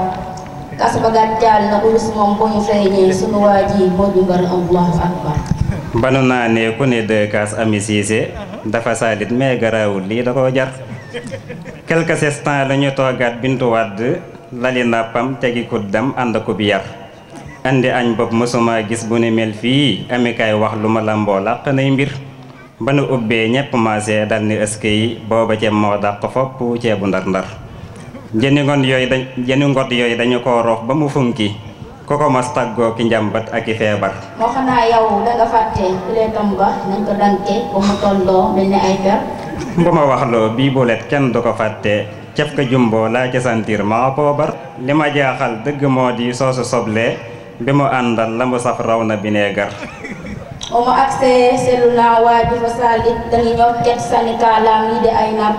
kaas ba gàccaal na urus moom boo ñu feeñee sunu waa ji moo ñu mbar allahu akbar.
banu naa ne ku ne de kaas Ami Cissé dafa saalit mais garaawul lii da koo jar. quelques instants la ñu toogaat bintu wàdd lali nappam tegi kuddam ànd ko bi yar andi añ bopp mësuma gis bu ne mel fii amikaay wax lu ma lamboo làq nay mbir ba nu ubbee ñepp maasee dal ni ëske yi booba ceeb moo dàq fopp ceebu ndar-ndar jëni ngot yooyu dañu ko roof ba mu funki ko ko mas tàggoo ki njàmbat ak i feebar.
moo xanaa yow danga fàtte leetam ba nañ ko danke ba mu tolloo mel ni ay per.
bu ma waxloo bii bulet kenn du ko fàtte cef ka jumbo laa ca sentir maa poobar li ma jaaxal dëgg moo di soosu soble bi mu àndal la mu saf raw na bineegar.
moo ma agsee seetlu naa waa ji fa saalit dañu ñokket sànni kaalaam yi de ay napp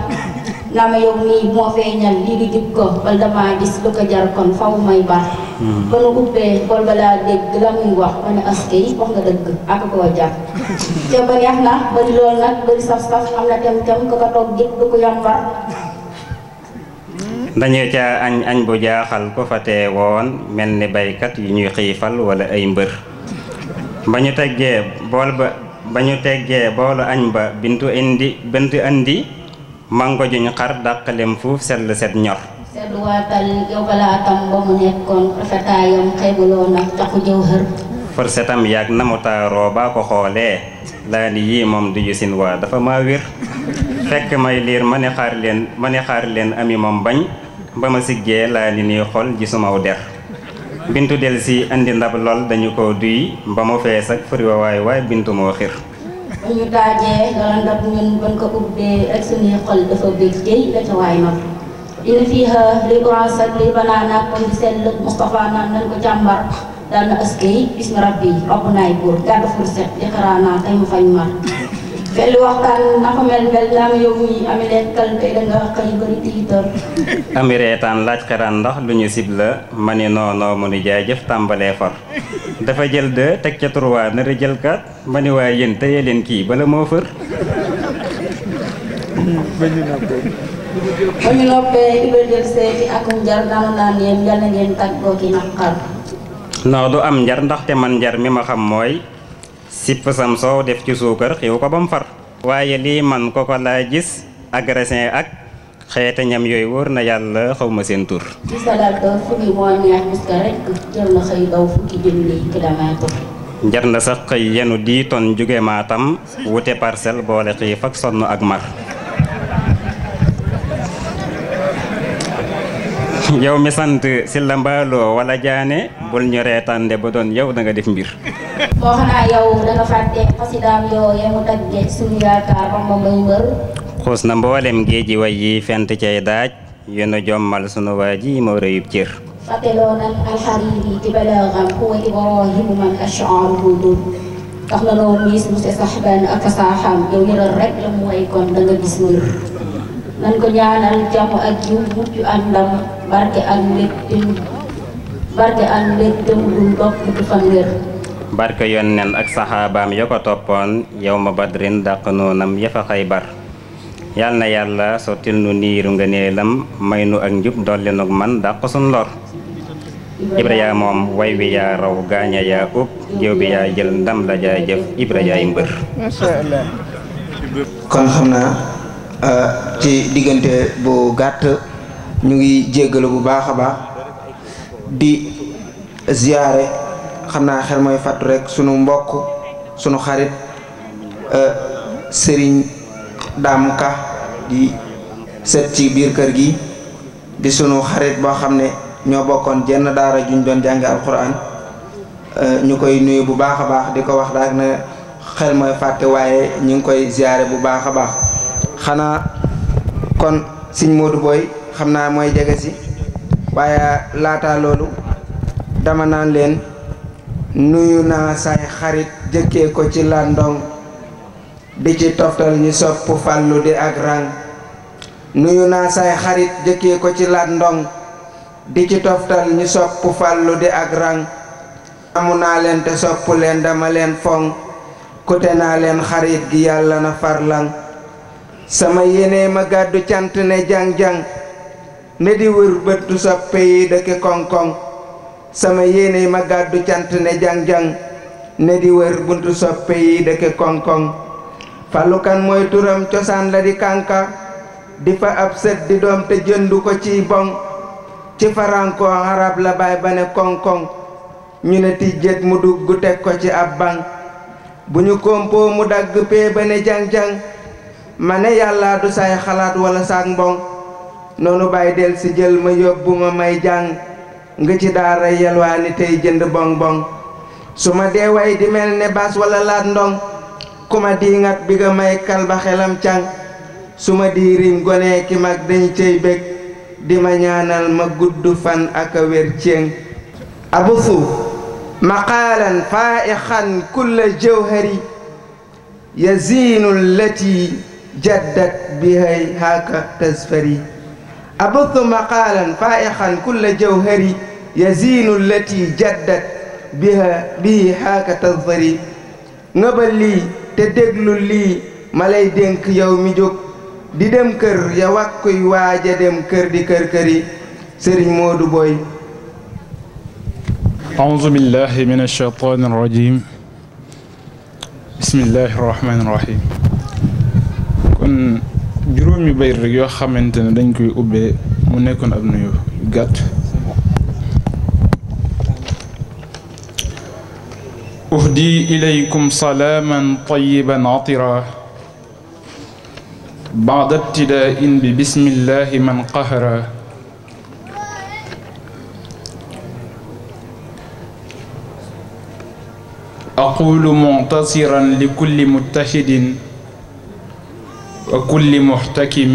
naa ma yow mii moo feeñal lii di jub ko wala damaa gis lu ko jar kon faw may bar. ba nu ubbee bool ba laa dégg la muy wax ma ne aske yi wax nga dëgg ak koo jàpp. te ba neex na bari lool nag bari saf-saf am na tem-tem ko ko toog gépp du ko yambar.
dañu ca añ bu jaaxal ko fa tee woon mel ni baykat yu ñuy xiifal wala ay mbër ba ñu teggee boolu añ ba bintu indi mango juñ xar dàqalem fuuf sell set ñor.
seetluwaatal yow balaatam ba mu nekkoon rafetaayam xeebuloo nag taxu jëw hër.
forsetam yaag na mu taaroo baa ko xoolee laa ni yii moom du yusin waa dafa maa wér fekk may liir ma ne xaar leen ami moom bañ ba ma siggee laa ni nii xol ji sumaw der bintu del si andi ndab lool dañu ko duy ba mu fees ak furi waay bintu moo xir.
bu ñu daajee loola ndab ñun ban ko ubbee rek suñuy xol dafa bég jëy la ca waay nopp. ina fiiha li orange ak li banaana ak pomme de terre Moustapha naan nañ ko càmbar daal na aske yi bismi rabbi robb naay buur gàddu fourchette di xaraanaa tey mu fañ mar felli waxtaan naka mel naa yow mi ami lekkal tey danga xëy bëri tiitar
ami reetaan laaj xeraan ndax lu ñu sib la ma ni noonoo mu ni jaajëf tàmbalee far dafa jël de teg ca turwaa nara jël kat ma ni waa yéen téye leen kii bala moo fër
ba ñu noppee Ibra jël seeti ak njar dama naan yéen yal na ngeen tàggoo ki naqar
non du am njar ndaxte man njar mi ma xam mooy sipp sam soow def ci suukar xiw ko ba mu far waaye lii man ko laa gis ak resin ak xeete ñam yooyu wóor na yàlla xaw ma seen tur
ci salaat da fukki moo neex muska rek jël na xëy daw fukki junni kilomètre
jar na sax xëy yenu 10 tonnes jóge Matam wute parcelle boole xiif ak sonn ak mar yow mi sant Silla Mballo wala Jaane bul ñu reetande ba doon yow da nga def mbir
moo xanaa yow danga fàtte xasidaam yoo yemu tagge suñu yaakaar ba moom ngay mbër
xuus na mboolem géeji way yi fent cay daaj yéen jommal sunu waa ji moo rëyub cër
fàtteloo nan alxariri ci balaagam huwa ibrahimu man ash'aruhu dun tax na noo miis muse saxban ak fasaaxam yow yëral rek la mu way kon da nga gis mbir nan ko ñaanal jàmm ak jiw mucc ak ndam barke ak mbégtem dul dog du fan wér
barke yonnen ak saxaabaam ya ko toppoon yow ma badrin dàq noonam yafa Xaybar yal na yàlla sottil nu niiru ngëneelam may nu ak njub dolli nu man dàq sun lor Ibra yaa moom way wi yaa raw gaaña yaa ub géew bi yaa jël ndam la jaajëf Ibra yaay mbër
kon xam naa ci diggante bu gàtt ñu ngi jéggalu bu baax a baax di ziyaare xam naa xel mooy fàttu rek sunu mbokk sunu xarit Serigne Dame Ka di set ci biir kër gi di sunu xarit boo xam ne ñoo bokkoon jenn daara juñ doon jànge alquran ñu koy nuyu bu baax a baax di ko wax daal ne xel mooy fàtte waaye ñu ngi koy ziyaare bu baax a baax xanaa kon Sëñ Modou Boy xam naa mooy jege si waaye laata loolu dama naan leen nuyu naa say xarit jëkkee ko ci landong di ci toftal ñu sopp fàllu di ak rang nuyu naa say xarit jëkkee ko ci landong di ci toftal ñu sopp fàllu di ak rang amu naa leen te sopp leen dama leen foŋ kute naa leen xarit gi yàlla na farlang sama yéene ma gàddu cant ne jang-jang ne di wër bëttu soppe yi dëkke koŋ-koŋ sama yéene ma gàddu cant ne jang-jang ne di wër buntu soppe yi dëkke koŋ-koŋ Fallu Kan mooy turam cosaan la di kànka di fa ab sët di doom te jëndu ko ci boŋ ci faranko arab la baay ba ne koŋ-koŋ ñu ne tijjet mu dugg teg ko ci ab baŋ bu ñu kompoo mu dagg pee ba ne jang-jang ma ne yàlla du say xalaat wala saak mboŋ noonu bàyyi del si jël ma yóbbu ma may jàng nga ci daara yelwaani tey jënd boŋ-boŋ su ma dee way di mel ne baas wala laat ndong ku ma diingat bi nga may kal ba xelam càng su ma diirim gone ki mag dañu cey bég di ma ñaanal ma gudd fan ak a wér céng abusu maqaalan faa'ixan kulla jawhari yaziinu allati jaddat bihay haaka tasfari abusu maqaalan faa'ixan kulla jawhari yaziinu allati jaddat bihi haaka tasfari ngëbal lii te déglu lii ma lay dénk yow mi jóg di dem kër ya wakkuy waaja dem kër di kër këri Sëriñ Modou Boy
أعوذ بالله من الشيطان الرجيم بسم الله الرحمن الرحيم kon juróomi bayt rek yoo xamante ne dañ koy ubbee mu nekkoon ab nuyu gàtt أهدي إليكم سلاما طيبا عطرا بعد ابتداء ببسم الله من قهرا أقول معتصرا لكل متحد وكل محتكم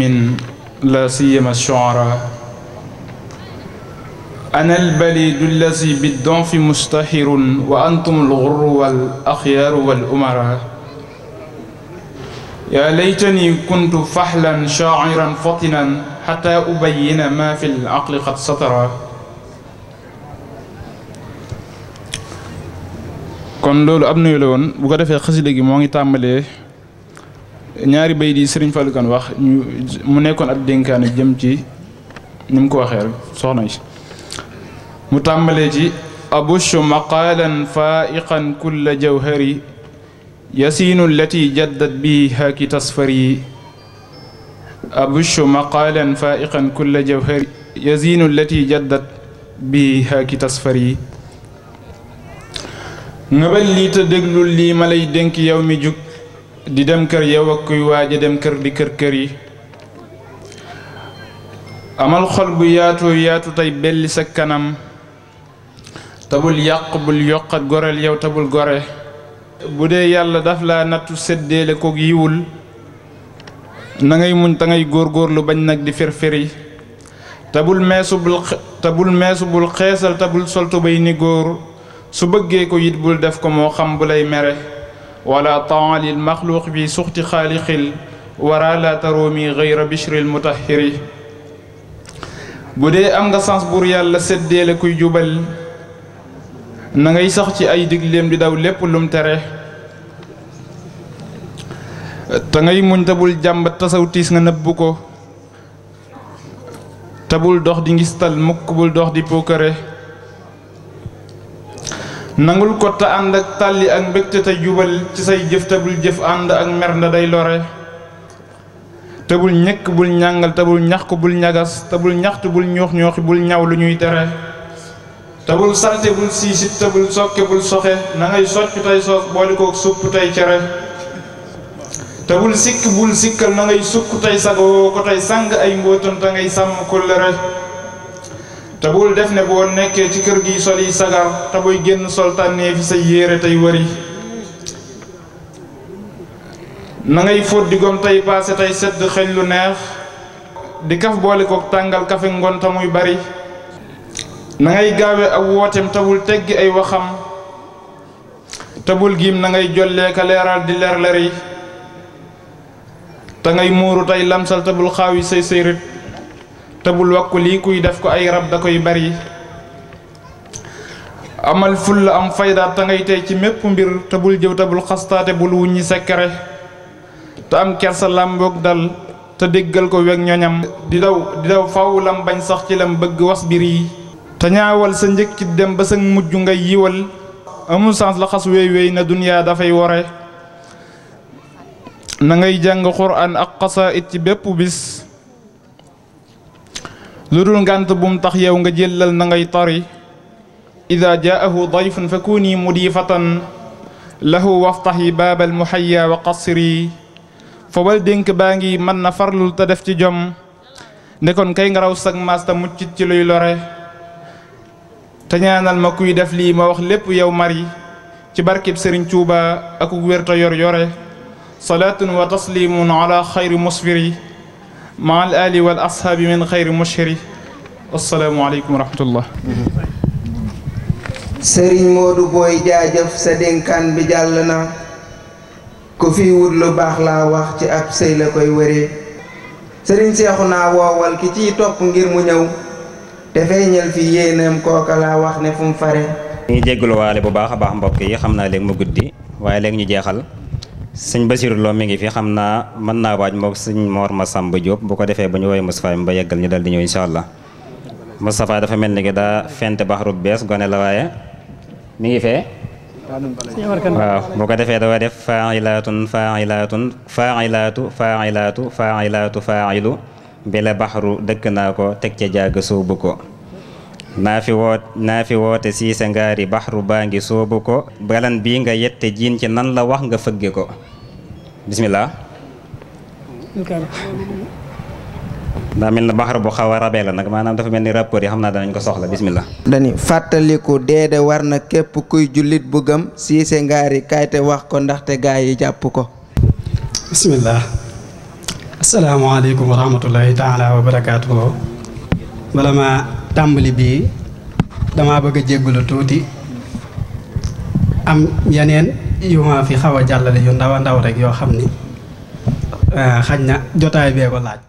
لا سيما الشعراء أنا البليد الذي بالضعف مستحر وأنتم الغر والأخيار والأمراء yaa laytani kuntu fahlan shaa'iran fatinan xata ubayyina ma fi l aqli qad satara. kon loolu ab nuyu la woon. bu ko defee xasida gi moo ngi tàmbalee ñaari bay di Sëriñ Fallu Kan wax mu nekkoon ab dénkaane jëm ci ni mu ko waxee rek soxna si mu tàmbalee ci abushu maqaalan faa'iqan kulla jawhari yasiinu allati jaddat bihi haaki tasfari. abushu maqaalan faa'iqan kulla jawhari yasiinu allati jaddat bihi haaki tasfari. ngëbal lii te déglul lii ma lay dénk yow mi jug di dem kër yow ak kuy waaja dem kër di kër yi. amal xol bu yaatu tey belli sa kanam tabul yàq bul yokkat goreel yow tabul gore. bu dee yàlla daf laa nattu séddeele ko yiwul na ngay muñ ta ngay góorgóorlu bañ nag di firfiri. tabul meesu bul xeesal tabul soltu bay ni góor su bëggee ko it bul def ko moo xam bu lay mere. wala taalil maxluuq bi suxti xaalixil wara la taroomi gayra bishril mutahhiri. bu dee am nga sens buur yàlla séddeele kuy jubal na ngay sax ci ay digleem di daw lépp lum tere. te ngay muñ tabul jàmbat tasaw tiis nga nëbbu ko tabul dox di ngistal mukk bul dox di puukare. nangul ko te ànd ak tàlli ak mbégte te jubal ci say jëf tabul jëf ànd ak mer nda day lore. te bul ñekk bul ñàngal te bul ñax ko bul ñagas te bul ñaxtu bul ñooxi bul ñaw lu ñuy tere. te bul salte bul siisit te bul sokke bul soxe na ngay socc tey soos boole kook supp tey cere. te bul sikk bul sikkal na ngay sukk tey sagoo ko tey sang ay mbootam te ngay sàmm kóllëre. te bul def ne boo nekkee ci kër gi sol yi sagar te booy génn sol tànnee fi sa yére tey wëri. na ngay fóot di gom tey paase tey sedd xeñ lu neex di kaf boole kook tàngal kafe ngoon ta muy bari. na ngay gaawe ak wooteem tabul teggi ay waxam tabul giim na ngay jollee ka leeral di leerleri. te ngay muuru tey lamsal tabul xaawi say sayrit tabul wakku lii kuy def ko ay rab da koy bari. amal ful la am faydaat te ngay tey ci mépp mbir tabul jëw tabul xastaate bul wuññi sekkare. te am kersa làmboog dal te déggal ko weg ñoñam di daw faw lam bañ sax ci lam bëgg was bir yi. te ñaawal sa njëkkit dem ba sa mujj ngay yiwal amul sens la xas wéy na duniyaa dafay wore. na ngay jàng xuraan ak xasaayid ci bépp bis lu dul ngànt bum tax yow nga jëllal na ngay tari. ida jaahu dayfun fa kuni mudifatan lahu waftahi baabal muhayya wa qasri. fobal dénk baa ngi mën na farlul te def ci jom ndekon kay nga raw sag maas te muccit ci luy lore. te ñaanal ma kuy def lii ma wax lépp yow mari ci barkeb Sëriñ Tuuba ak wér te yor yore. salaatun wa taslimun ala xayri musfiri ma al ali wal ashaabi min xayri mushiri. assalaamu aleykum wa rahmatullah.
Sëriñ Moodu Booy jaajëf sa dénkaan bi jàll na ku fi wut lu baax laa wax ci ab sëy la koy wëree. sëriñ Seexuna woowal ki ciy topp ngir mu ñëw te feeñal fi yéenam kooka laa wax ne fu mu fare.
ñu ngi jégalu waale bu baax a baax mbokk yi xam naa léegi mu guddi waaye léegi ñu jeexal sëñ Basiru Lo mi ngi fi xam naa mën naa waaj moog sëñ Mor Masamba Diop bu ko defee ba ñu woowee Moustapha mi ba yeggal ñu dal di ñëw incha allah. Moustapha dafa mel ni ki daa fent baxaru bees gone la waaye mi ngi fee. waaw bu ko defee dafa def faa'ilaatun faa'ilu bi la baxaru dëkk naa ko teg ca jaaga soobu ko. naa fi woote siise ngaari baxru baa ngi soobu ko balan bii nga yette jiin ci nan la wax nga fëgge ko bismillah. daa mel na baxaru bu xaw a rabee la nag maanaam dafa mel ni rapport yi xam naa danañ ko soxla bismillah.
dani fàttaliku deede war na képp kuy jullit bu gëm siise ngaari kayte wax ko ndaxte gaa yi jàpp ko.
bismillah. asalaamaaleykum wa rahmatullahi taala wa barakaatuhu. bala ma tàmbali bii dama bëgg a jéggulu tuuti am yeneen yu ma fi xaw a jàllale yu ndaw a ndaw rek yoo xam ni xaj na jotaay bee ko laaj